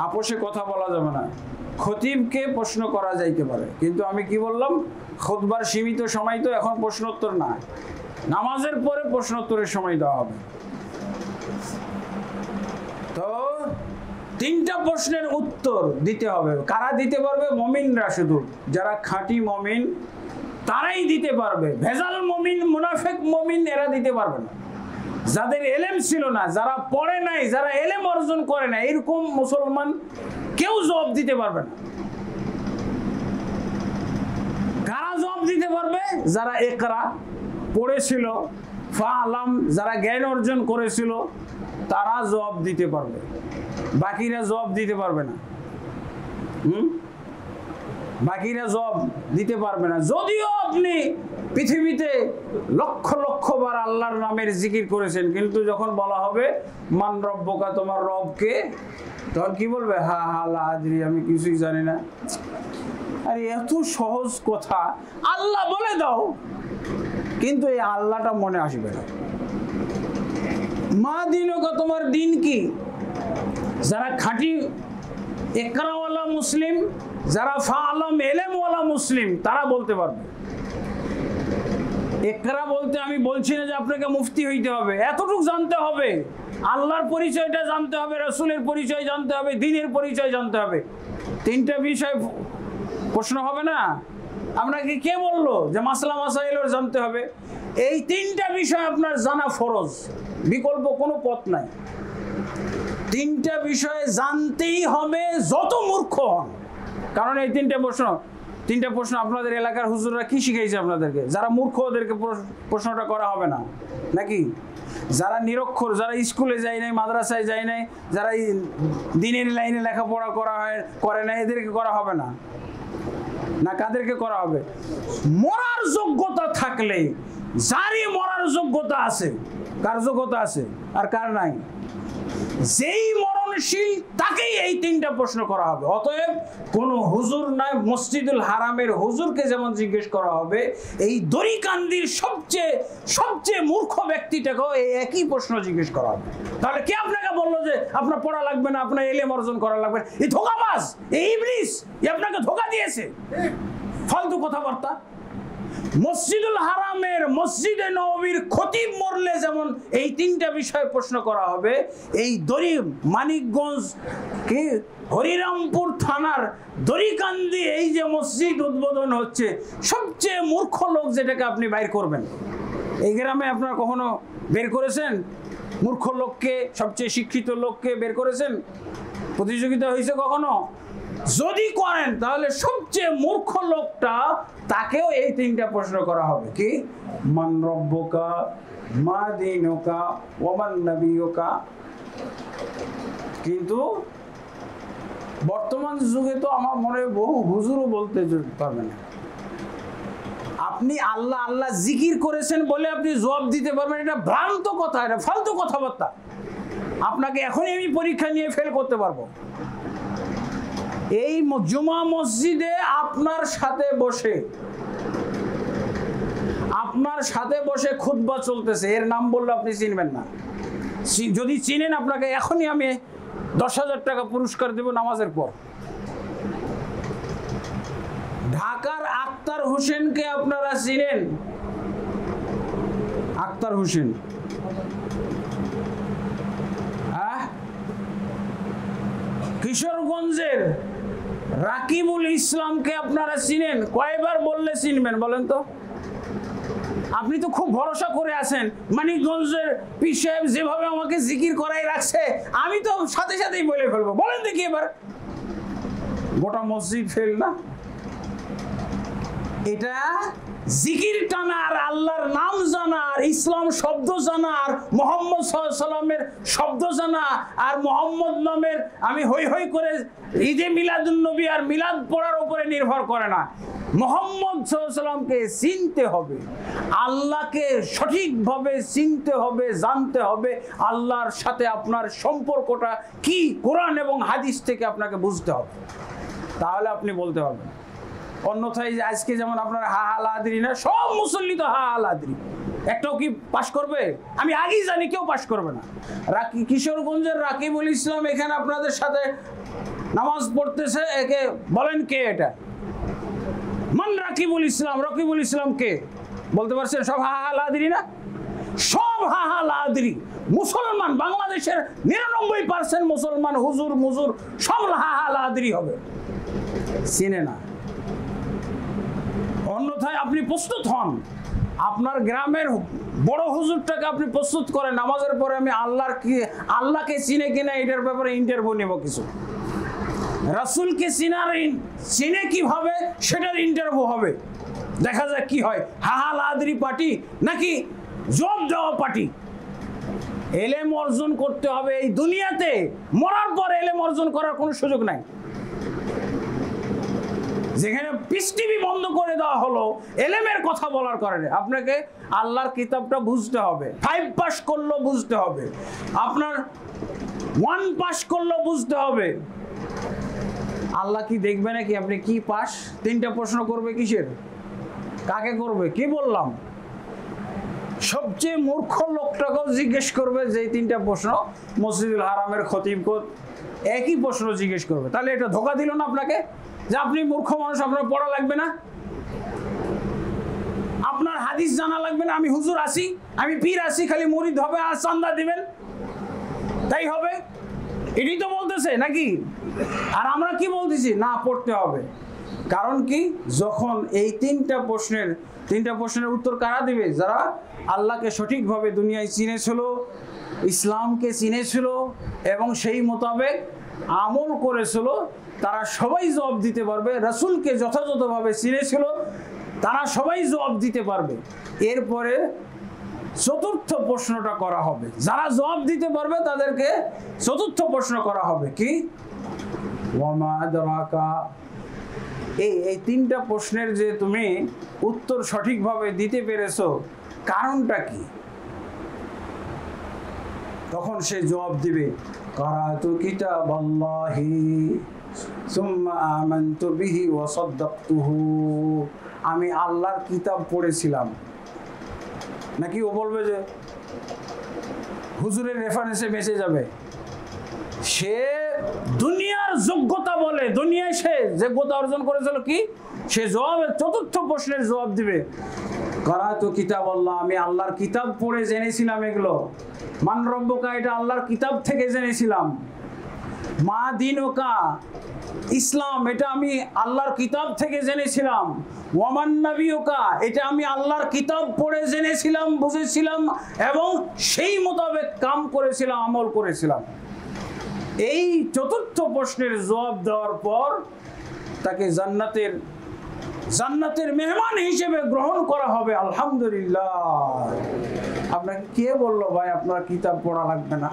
আপোষে কথা বলা যাবে না। খতিবকে প্রশ্ন করা যাইতে পারে, কিন্তু আমি কি বললাম, খুতবার সীমিত সময় তো, এখন প্রশ্নোত্তর না, নামাজের পরে প্রশ্নোত্তরের সময় দেওয়া হবে। তো 3টা প্রশ্নের উত্তর দিতে হবে। কারা দিতে পারবে? মুমিনরা, শুধু যারা খাঁটি মুমিন তারাই দিতে পারবে। ভেজাল মুমিন, মুনাফিক মুমিন এরা দিতে পারবে না। যাদের এলেম ছিল না, যারা পড়ে নাই, যারা এলেম অর্জন করে না, এরকম মুসলমান কেউ জবাব দিতে পারবে না। কারা জবাব দিতে পারবে? যারা ইকরা পড়েছিল, ফালাম, যারা জ্ঞান অর্জন করেছিল, তারা জবাব দিতে পারবে। বাকিরা জবাব দিতে পারবে না। বাকিরা জবাব দিতে পারবে না। যদিও আপনি পৃথিবীতে লক্ষ লক্ষ বার আল্লাহর নামের জিকির করেছেন, কিন্তু যখন বলা হবে মান রব্বুকা, তোমার রবকে, তখন কি বলবে? হা হা লা আদরি, আমি কিছুই জানি না। আরে এত সহজ কথা আল্লাহ বলে দাও, কিন্তু এই আল্লাহটা মনে আসবে না। মা দিনুকা, তোমার দিন কি? যারা খাঁটি একরাওয়ালা মুসলিম, যারা ফাআলাম এলেমওয়ালা মুসলিম, তারা বলতে পারবে। একরা বলতে আমি বলছি না যে আপনাকে মুফতি হইতে হবে, এতটুকু জানতে হবে, আল্লাহর পরিচয়টা জানতে হবে, রাসূলের পরিচয় জানতে হবে, দ্বীনের পরিচয় জানতে হবে। তিনটা বিষয় প্রশ্ন হবে না? আপনাকে কে বললো যে মাসলা মাসাইলও জানতে হবে? এই তিনটা বিষয় আপনার জানা ফরজ, বিকল্প কোনো পথ নাই। তিনটা বিষয় জানতেই হবে, যত মূর্খ হন। কারণ এই তিনটা প্রশ্ন আপনাদের এলাকার হুজুররা কি শিখাইছে আপনাদেরকে? যারা মূর্খ ওদেরকে প্রশ্নটা করা হবে না নাকি? যারা নিরক্ষর, যারা স্কুলে যায় নাই, মাদ্রাসায় যায় নাই, যারা দ্বীনের লাইনে লেখাপড়া করে না, এদেরকে করা হবে না? না, কাদেরকে করা হবে? মরার যোগ্যতা থাকলে, যারই মরার যোগ্যতা আছে, কার যোগ্যতা আছে আর কার নাই, যেই মরণশীল তাকেই এই তিনটা প্রশ্ন করা হবে। অতএব কোন হুজুর নয়, মসজিদুল হারামের হুজুরকে যেমন জিজ্ঞেস করা হবে, এই দড়িকান্দির সবচেয়ে মূর্খ ব্যক্তিটাকেও এই একই প্রশ্ন জিজ্ঞেস করা হবে। তাহলে কে আপনাকে বললো যে আপনার পড়া লাগবে না, আপনার ইলম অর্জন করা লাগবে? এই ধোঁকাবাজ, এই ইবলিস, আপনাকে ধোঁকা দিয়েছে। ফালতু কথাবার্তা। মসজিদুল হারামের, মসজিদে নববীর খতিব মরলে যেমন এই তিনটা বিষয়ে প্রশ্ন করা হবে, এই মানিকগঞ্জ কি হরিরামপুর থানার দড়িকান্দি এই যে মসজিদ উদ্বোধন হচ্ছে, সবচেয়ে মূর্খ লোক যেটাকে আপনি বাইর করবেন, এই গ্রামে আপনারা কখনো বের করেছেন? মূর্খ লোককে, সবচেয়ে শিক্ষিত লোককে বের করেছেন? প্রতিযোগিতা হয়েছে কখনো? যদি করেন তাহলে সবচেয়ে মূর্খ লোকটা, তাকেও এই তিনটা প্রশ্ন করা হবে। কি? মান রব্বুকা, মা দীনুকা, ওয়া মান নাবিয়ুকা। কিন্তু বর্তমান যুগে তো আমার মনে হয় বহু হুজুরও বলতে পারবে না। আপনি আল্লাহ আল্লাহ জিকির করেছেন বলে আপনি জবাব দিতে পারবেন, এটা ভ্রান্ত কথা, এটা ফালতু কথাবার্তা। আপনাকে এখনই আমি পরীক্ষা নিয়ে ফেল করতে পারবো। এই জুমা মসজিদে আপনার সাথে বসে খুতবা চলতেছে, এর নাম বললে আপনি চিনবেন না। যদি চিনেন, আপনাকে এখনই আমি 10,000 টাকা পুরস্কার দেব নামাজের পর। ঢাকার আক্তার হোসেনকে আপনারা চিনেন? আক্তার হোসেন, কিশোরগঞ্জের রাকিবুল ইসলামকে আপনারা চিনেন? কয়বার বললে চিনবেন বলেন তো? আপনি তো খুব ভরসা করে আছেন, মানিকগঞ্জের পীর সাহেব যেভাবে আমাকে জিকির করাই রাখছে, আমি তো সাথে সাথেই বলে ফেলবো। বলেন দেখি এবার। গোটা মসজিদ ফেল না? এটা জিকির টানা আর আল্লাহর নাম জানা আর ইসলাম শব্দ জানা আর মুহাম্মদ সাল্লাল্লাহু আলাইহি সাল্লামের শব্দ জানা আর মুহাম্মদ নামের আমি হই হই করে ঈদে মিলাদুন নবী আর মিলাদ পড়ার উপরে নির্ভর করে না। মুহাম্মদ সাল্লাল্লাহু আলাইহি সাল্লামকে চিনতে হবে, আল্লাহকে সঠিকভাবে চিনতে হবে, জানতে হবে, আল্লাহর সাথে আপনার সম্পর্কটা কি কোরআন এবং হাদিস থেকে আপনাকে বুঝতে হবে, তাহলে আপনি বলতে পারবেন। অন্যথায় আজকে যেমন আপনার হা হা লাদ্রি না, সব মুসল্লি তো হা হা লাদ্রি, একটাও কি পাশ করবে? আমি আগেই জানি কেউ পাশ করবে না। কিশোরগঞ্জের রাকিবুল ইসলাম এখানে আপনাদের সাথে নামাজ পড়তেছে, একে বলেন কে? এটা মান রাকিবুল ইসলাম? রকিবুল ইসলাম কে বলতে পারছেন? সব হা হা লাদ্রি না? সব হা হা লাদ্রি। মুসলমান, বাংলাদেশের 99% মুসলমান হুজুর মুজুর সব হা হা লাদ্রি হবে, চিনে না। অন্যথায় আপনি প্রস্তুত হন, আপনার গ্রামের বড় হুজুরটাকে আপনি প্রস্তুত করেন, নামাজের পরে আমি আল্লাহকে চিনে কিনা এটার ব্যাপারে ইন্টারভিউ নেব কিছু। রাসূলকে চিনে কিভাবে সেটার ইন্টারভিউ হবে, দেখা যাক কি হয়। হা হা লাদ্রি পার্টি নাকি জব দেওয়া পার্টি? এলেম অর্জন করতে হবে এই দুনিয়াতে, মরার পর এলেম অর্জন করার কোনো সুযোগ নাই। যেখানে পিস টিভি বন্ধ করে দেওয়া হলো এলেমের কথা বলার কারণে। আপনাকে আল্লাহর কিতাবটা বুঝতে হবে, 5 পাস করলেও বুঝতে হবে, আপনার 1 পাস করলেও বুঝতে হবে। আল্লাহ কি দেখবে নাকি আপনি কি পাস? 3টা প্রশ্ন করবে কিসের? কাকে করবে? কি বললাম? সবচেয়ে মূর্খ লোকটাকেও জিজ্ঞেস করবে যে 3টা প্রশ্ন, মসজিদুল হারামের খতিবকে একই প্রশ্ন জিজ্ঞেস করবে। তাহলে এটা ধোঁকা দিল না আপনাকে যে আপনি মূর্খ মানুষ, আপনার পড়া লাগবে না, আপনার হাদিস জানা লাগবে না, আমি হুজুর আসি, আমি পীর আসি, খালি মুরিদ হবে আর চান্দা দিবেন তাই হবে, এটাই তো বলতেছে নাকি? আর আমরা কি বলতেছি? না, পড়তে হবে। কারণ কি? যখন এই 3টা প্রশ্নের উত্তর কারা দিবে? যারা আল্লাহকে সঠিকভাবে দুনিয়ায় চিনেছিল, ইসলামকে চিনেছিল এবং সেই মোতাবেক আমল করেছিল, তারা সবাই জবাব দিতে পারবে। রাসূলকে যথাযথভাবে চিনেছিল, তারা সবাই জবাব দিতে পারবে। এরপরে 4র্থ প্রশ্নটা করা হবে, যারা জবাব দিতে পারবে তাদেরকে 4র্থ প্রশ্ন করা হবে। কি? ওয়ামা আদরাকা। এই 3টা প্রশ্নের যে তুমি উত্তর সঠিকভাবে দিতে পেরেছো, কারণটা কি? তখন সে জবাব দিবে, কারাতু কিতাবাল্লাহি সুম্মা আমানতু বিহি ওয়া সাদ্দাকতুহু। আমি আল্লাহর কিতাব পড়েছিলাম। নাকি ও বলবে যে হুজুরের রেফারেন্সে বেঁচে যাবে? সে দুনিয়ার যোগ্যতা বলে, দুনিয়ায় সে যোগ্যতা অর্জন করেছিল কি? সে জবাবের 4র্থ প্রশ্নের জবাব দিবে, কারাতু কিতাবাল্লাহ। আমি আল্লাহর কিতাব পড়ে জেনেছিলাম এগুলো। মান রব্বুকা, এটা আল্লাহর কিতাব থেকে জেনেছিলাম। মা দীনুকা, ইসলাম, এটা আমি আল্লাহর কিতাব থেকে জেনেছিলাম। ওয়ামান নাবিয়ুকা, এটা আমি আল্লাহর কিতাব পড়ে জেনেছিলাম, বুঝেছিলাম এবং সেই মোতাবেক কাম করেছিলাম, আমল করেছিলাম। এই 4র্থ প্রশ্নের জবাব দেওয়ার পর তাকে জান্নাতের মেহমান হিসেবে গ্রহণ করা হবে। আলহামদুলিল্লাহ। আপনাকে কে বললো ভাই আপনার কিতাব পড়া লাগবে না?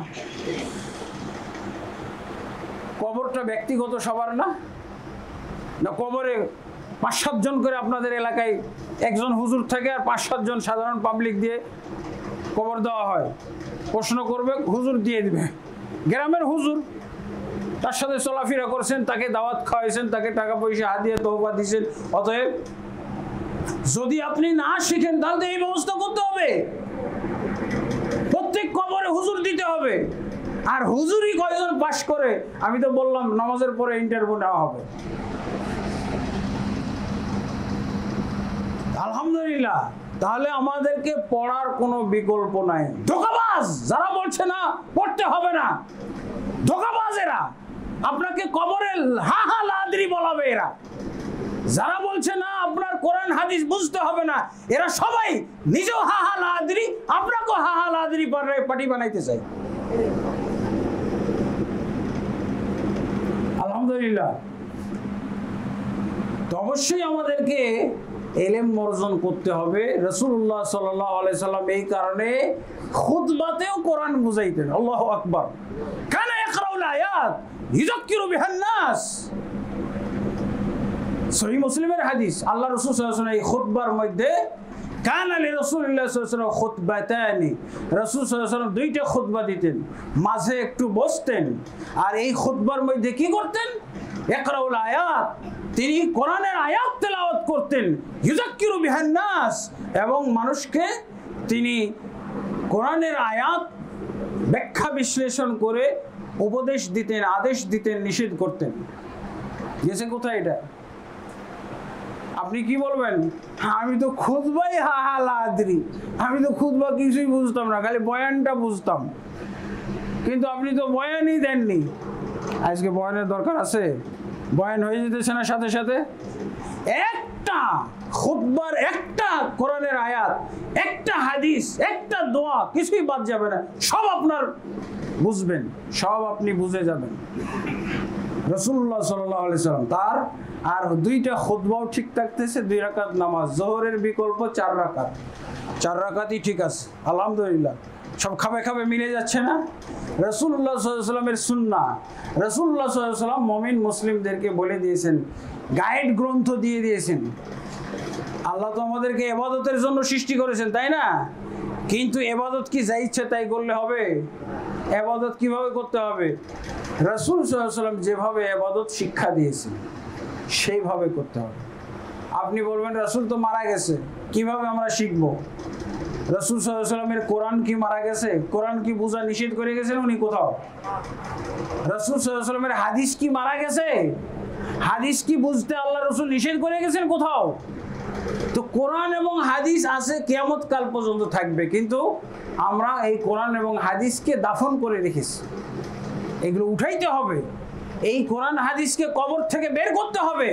কবরটা ব্যক্তিগত সবার না? না কবরে 5-7 জন করে আপনাদের এলাকায় একজন হুজুর থাকে আর 5-7 জন সাধারণ পাবলিক দিয়ে কবর দেওয়া হয়। প্রশ্ন করবে, হুজুর দিয়ে দিবে। গ্রামের হুজুর, তার সাথে চলাফেরা করছেন, তাকে দাওয়াত খাওয়াইছেন, তাকে টাকা পয়সা হাদিয়া তহফা দিয়েছেন। অতএব যদি আপনি না শিখেন তাহলে এই ব্যবস্থা করতে হবে, প্রত্যেক কবরে হুজুর দিতে হবে। আর হুজুরই কয়জন পাস করে? আমি তো বললাম নামাজের পরে ইন্টারভিউ নেওয়া হবে। আলহামদুলিল্লাহ। তাহলে আমাদেরকে পড়ার কোনো বিকল্প নাই। ধোঁকাবাজ যারা বলছে না পড়তে হবে না, ধোঁকাবাজ এরা। আপনাকে কবরে হা হা লাদ্রি বলাবে এরা। যারা বলছে না আপনার কোরআন হাদিস বুঝতে হবে না, এরা সবাই নিজেও হা হা লাদ্রি, আপনাকেও হা হা লাদ্রি পার্টি বানাইতে চাই। আলহামদুলিল্লাহ। তো অবশ্যই আমাদেরকে ইলম অর্জন করতে হবে। রাসূলুল্লাহ সাল্লাল্লাহু আলাইহি সাল্লাম এই কারণে খুতবাতেও কোরআন বুঝাইতেন। আল্লাহু আকবার। কানা ইয়াকরাউল আয়াত ইউযাক্কিরু বিহান নাস। সহিহ মুসলিমের হাদিস, আল্লাহ রাসূল সাল্লাল্লাহু আলাইহি ওয়াসাল্লাম এই খুতবার মধ্যে কানা লিরাসূলিল্লাহ সাল্লাল্লাহু আলাইহি ওয়াসাল্লাম খুতবাতানি, রাসূল সাল্লাল্লাহু আলাইহি ওয়াসাল্লাম 2টা খুতবা দিতেন, মাঝে একটু বসতেন আর এই খুতবার মধ্যে কি করতেন? ইয়াকরাউল আয়াত, তিনি কোরআনের আয়াত তেলাওয়াত করতেন। ইউযাক্কিরু বিহান নাস, এবং মানুষকে তিনি কোরআনের আয়াত ব্যাখ্যা বিশ্লেষণ করে উপদেশ দিতেন, আদেশ দিতেন, নিষেধ করতেন। গেছে কোথায় এটা? আপনি কি বলবেন? আমি তো খুতবাই হা হা লাদ্রি, আমি তো খুতবা কিছুই বুঝতাম না, খালি বয়ানটা বুঝতাম। কিন্তু আপনি তো বয়ানই দেননি। আজকে বয়ানের দরকার আছে? বয়ান হয়ে যেতেছে না সাথে সাথে। একটা খুতবার, একটা কোরআনের আয়াত, একটা হাদিস, একটা দোয়া, কিছুই বাদ যাবে না। সব আপনার বুঝবেন, সব আপনি বুঝে যাবেন। রাসূলুল্লাহ সাল্লাল্লাহু আলাইহি সাল্লাম তার আর 2টা খুতবাও ঠিক থাকতেছে, 2 রাকাত নামাজ, জোহরের বিকল্প 4 রাকাত, 4 রাকাতই ঠিক আছে। আলহামদুলিল্লাহ। সব খাবে খাবে মিলে যাচ্ছে না? রাসূলুল্লাহ সাল্লাল্লাহু আলাইহি ওয়াসাল্লামের সুন্নাহ, রাসূলুল্লাহ সাল্লাল্লাহু আলাইহি ওয়াসাল্লাম মুমিন মুসলিমদেরকে বলে দিয়েছেন, গাইড গ্রন্থ দিয়ে দিয়েছেন। আল্লাহ তো আমাদেরকে ইবাদতের জন্য সৃষ্টি করেছেন, তাই না? কিন্তু ইবাদত কি যা ইচ্ছা তাই করলে হবে? ইবাদত কিভাবে করতে হবে? রাসূল সাল্লাল্লাহু আলাইহি ওয়াসাল্লাম যেভাবে ইবাদত শিক্ষা দিয়েছেন সেইভাবে করতে হবে। আপনি বলবেন রাসূল তো মারা গেছে, কিভাবে আমরা শিখব? রাসূল সাল্লাল্লাহু আলাইহি ওয়াসাল্লামের কোরআন কি মারা গেছে? কোরআন কি বোঝা নিষেধ করে গেছেন উনি কোথাও? রাসূল সাল্লাল্লাহু আলাইহি ওয়াসাল্লামের হাদিস কি মারা গেছে? হাদিস কি বুঝতে আল্লাহ রাসূল নিষেধ করে গেছেন কোথাও? তো কোরআন এবং হাদিস আছে, কিয়ামত কাল পর্যন্ত থাকবে, কিন্তু আমরা এই কোরআন এবং হাদিসকে দাফন করে রেখেছি। এগুলো উঠাইতে হবে। এই কোরআন হাদিসকে কবর থেকে বের করতে হবে।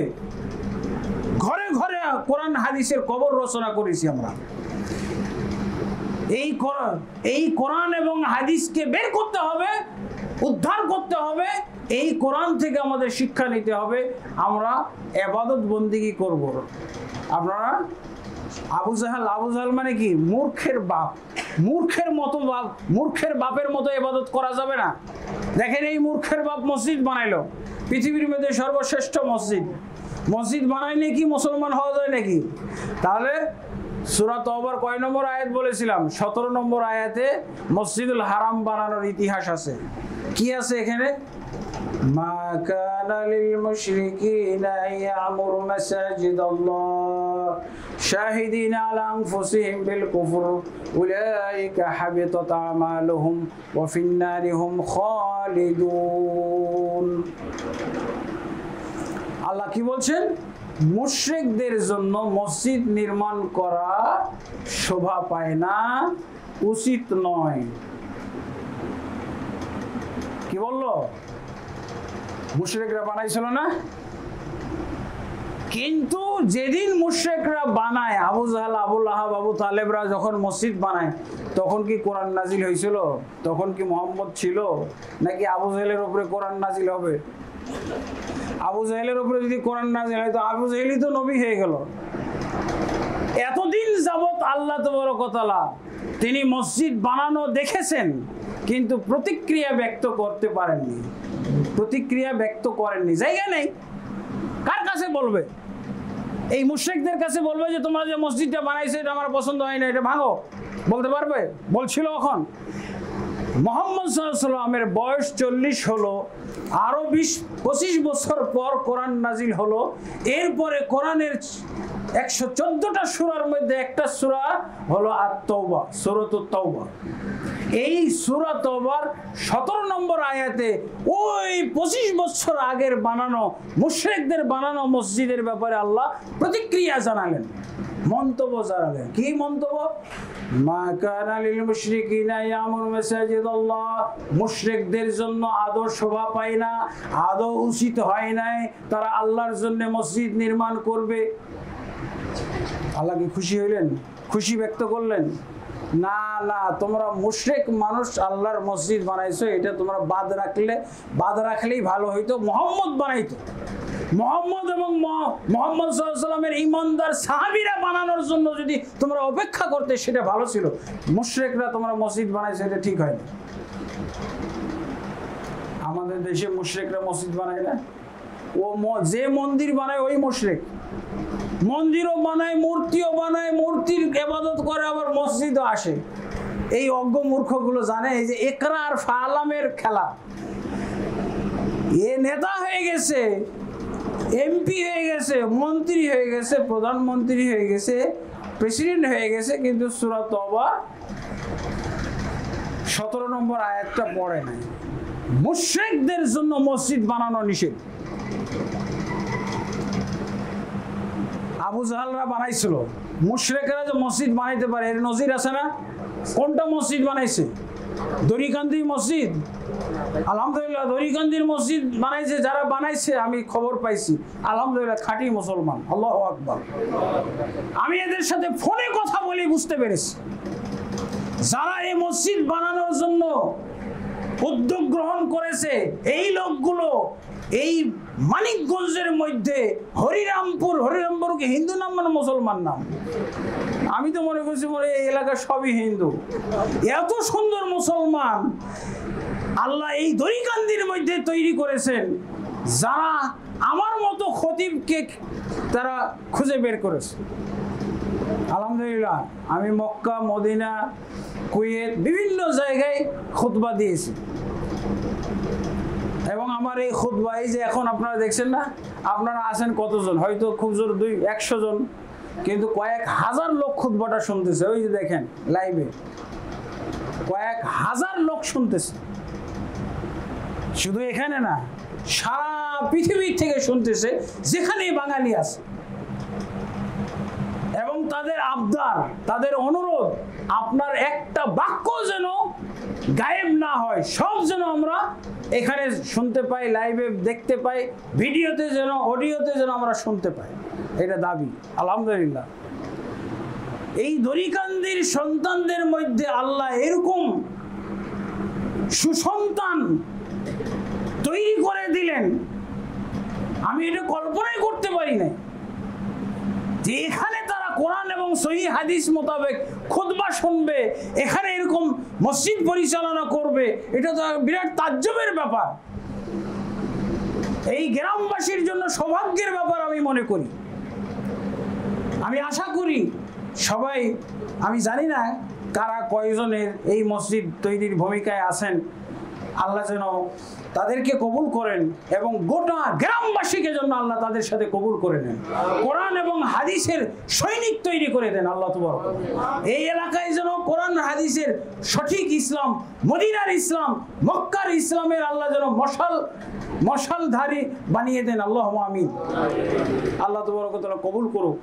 ঘরে ঘরে কোরআন হাদিসের কবর রচনা করেছি আমরা। এই কোরআন এবং হাদিসকে বের করতে হবে, উদ্ধার করতে হবে। এই কোরআন থেকে আমাদের শিক্ষা নিতে হবে, আমরা ইবাদত বন্দেগী করব। আপনারা আবু জাহাল মানে কি? মূর্খের বাপ। মূর্খের মতো বাপ, মূর্খের বাপের মতো ইবাদত করা যাবে না। দেখেন এই মূর্খের বাপ মসজিদ বানাইলো, পৃথিবীর মধ্যে সর্বশ্রেষ্ঠ মসজিদ। মসজিদ বানাইলে কি মুসলমান হওয়া যায় নাকি? তাহলে সূরা তাওবার কয় নম্বর আয়াত বলেছিলাম? 17 নম্বর আয়াতে মসজিদুল হারাম বানানোর ইতিহাস আছে। কি আছে এখানে? মা কানা লিল মুশরিকিনা ইয়ামুরু মাসাজিদাল্লাহ শাহিদিনা আলা আনফুসিহিম বিল কুফর উলাইকা হাবিতাত আমালুহুম ওয়া ফিন নারি হুম খালিদুন। আল্লাহ কি বলছেন? মুশরিকদের জন্য মসজিদ নির্মাণ করা শোভা পায় না, উচিত নয়। কি বললো? মুশরিকরা বানাইছিল না? কিন্তু যেদিন মুশরিকরা বানায়, আবু জাহাল, আবু লাহাব, আবু তালেবরা যখন মসজিদ বানায়, তখন কি কোরআন নাজিল হয়েছিল? তখন কি মুহাম্মদ ছিল? নাকি আবু জাহেলের উপরে কোরআন নাজিল হবে? আবু জাহেলের উপরে যদি কোরআন নাজিল হয় তো আবু জাহেলই তো নবী হয়ে গেল। এতদিন যাবত আল্লাহ তাবারক ওয়া তাআলা তিনি মসজিদ বানানো দেখেছেন, কিন্তু প্রতিক্রিয়া ব্যক্ত করতে পারেননি। প্রতিক্রিয়া ব্যক্ত করেননি, জায়গা নেই। কার কাছে বলবে? এই মুশরিকদের কাছে বলবে যে তোমরা যে মসজিদটা বানাইছো এটা আমার পছন্দ হয় না, এটা ভাঙো? বলতে পারবে? বলছিল কখন? মুহাম্মদ সাল্লাল্লাহু আলাইহি ওয়াসাল্লামের বয়স 40 হলো, আরো 20-25 বছর পর কোরআন নাজিল হলো। এরপরে কোরআনের 114টা সূরার মধ্যে একটা সূরা হলো আত-তাওবা, সূরাতুত তাওবা। এই সূরা তাওবার 17 নম্বর আয়াতে ওই 25 বছর আগের বানানো মুশরিকদের বানানো মসজিদের ব্যাপারে আল্লাহ প্রতিক্রিয়া জানালেন, মন্তব্য জানালেন। কি মন্তব্য? মা কানা লিল মুশরিকিনা ইয়ামুরু মাসাজিদাল্লাহ, মুশরিকদের জন্য আদৌ শোভা পায় না, আদৌ উচিত হয় নাই তারা আল্লাহর জন্য মসজিদ নির্মাণ করবে। আল্লাহ কি খুশি হইলেন? খুশি ব্যক্ত করলেন? না না, তোমরা মুশরিক মানুষ আল্লাহর মসজিদ বানাইছো, এটা তোমরা বাদ রাখলেই ভালো হইতো। মুহাম্মদ বানাইতো। মুহাম্মদ এবং মুহাম্মদ সাল্লাল্লাহু আলাইহি ওয়াসাল্লামের ঈমানদার সাহাবীরা বানানোর জন্য যদি তোমরা অপেক্ষা করতে সেটা ভালো ছিল। মুশরিকরা তোমরা মসজিদ বানাইছো, এটা ঠিক হয় না। আমাদের দেশে মুশরিকরা মসজিদ বানায় না। ও যে মন্দির বানায় ওই মুশরিক। মন্দিরও বানায়, মূর্তিও বানায়, মূর্তির ইবাদত করে, আবার মসজিদও আসে। এই অজ্ঞ মূর্খগুলো জানে এই যে ইকরা আর ফালামের খেলা। এ নেতা হয়ে গেছে, এমপি হয়ে গেছে, মন্ত্রী হয়ে গেছে, প্রধানমন্ত্রী হয়ে গেছে, প্রেসিডেন্ট হয়ে গেছে, কিন্তু সূরা তাওবা 17 নম্বর আয়াতটা পড়ে নাই। মুশরিকদের জন্য মসজিদ বানানো নিষেধ। আবু জাহালরা বানাইছিল, মুশরিকরা যে মসজিদ বানাইতে পারে এর নজির আছে না? কোনটা মসজিদ বানাইছে? দরিকান্দি মসজিদ। আলহামদুলিল্লাহ, দরিকান্দির মসজিদ বানাইছে যারা বানাইছে, আমি খবর পাইছি, আলহামদুলিল্লাহ খাঁটি মুসলমান। আল্লাহু আকবার। আমি এদের সাথে ফোনে কথা বলি, বুঝতে পেরেছি যারা এই মসজিদ বানানোর জন্য উদ্যোগ গ্রহণ করেছে, এই লোকগুলো এই মানিকগঞ্জের মধ্যে হরিরামপুর কি হিন্দু নাম মানে মুসলমান নাম? আমি তো মনে করছি এই এলাকার সবই হিন্দু। এত সুন্দর মুসলমান আল্লাহ এই দড়িকান্দির মধ্যে তৈরি করেছেন, যারা আমার মতো খতিবকে তারা খুঁজে বের করেছে। আলহামদুলিল্লাহ, আমি মক্কা, মদিনা, কুয়েত বিভিন্ন জায়গায় খুতবা দিয়েছি এবং আমার এই খুতবা, এই যে এখন আপনারা দেখছেন না, আপনারা আছেন কতজন? হয়তো খুব জোর 100 জন, কিন্তু কয়েক হাজার লোক খুতবাটা শুনতেছে। ওই যে দেখেন লাইভে কয়েক হাজার লোক শুনতেছে। শুধু এখানে না, সারা পৃথিবীর থেকে শুনতেছে, যেখানেই বাঙালি আছে। এবং তাদের আবদার, তাদের অনুরোধ, আপনার একটা বাক্য যেন গায়েব না হয়, সব যেন আমরা এখানে শুনতে পাই, লাইভে দেখতে পাই, ভিডিওতে যেন, অডিওতে যেন আমরা শুনতে পাই, এটা দাবি। আলহামদুলিল্লাহ, এই দড়িকান্দির সন্তানদের মধ্যে আল্লাহ এরকম সুসন্তান তৈরি করে দিলেন, আমি এটা কল্পনাই করতে পারি না যে এখানে তারা কোরআন এবং সহিহ হাদিস মোতাবেক খুতবা শুনবে, এখানে এরকম মসজিদ পরিচালনা করবে। এটা তো বিরাট তাজ্জবের ব্যাপার, এই গ্রামবাসীর জন্য সৌভাগ্যের ব্যাপার আমি মনে করি। আমি আশা করি সবাই, আমি জানি না কারা কয়জনের এই মসজিদ তৈরির ভূমিকায় আছেন, আল্লাহ যেন তাদেরকে কবুল করেন এবং গোটা গ্রামবাসীকে জন্য আল্লাহ তাদের সাথে কবুল করে নেন, কোরআন এবং হাদিসের সৈনিক তৈরি করে দেন আল্লাহ তাবারক। এই এলাকায় যেন কোরআন হাদিসের সঠিক ইসলাম, মদিনার ইসলাম, মক্কার ইসলামের আল্লাহ যেন মশালধারী বানিয়ে দেন। আল্লাহুম্মা আমিন। আল্লাহ তাবারক ওয়া তাআলা কবুল করুক।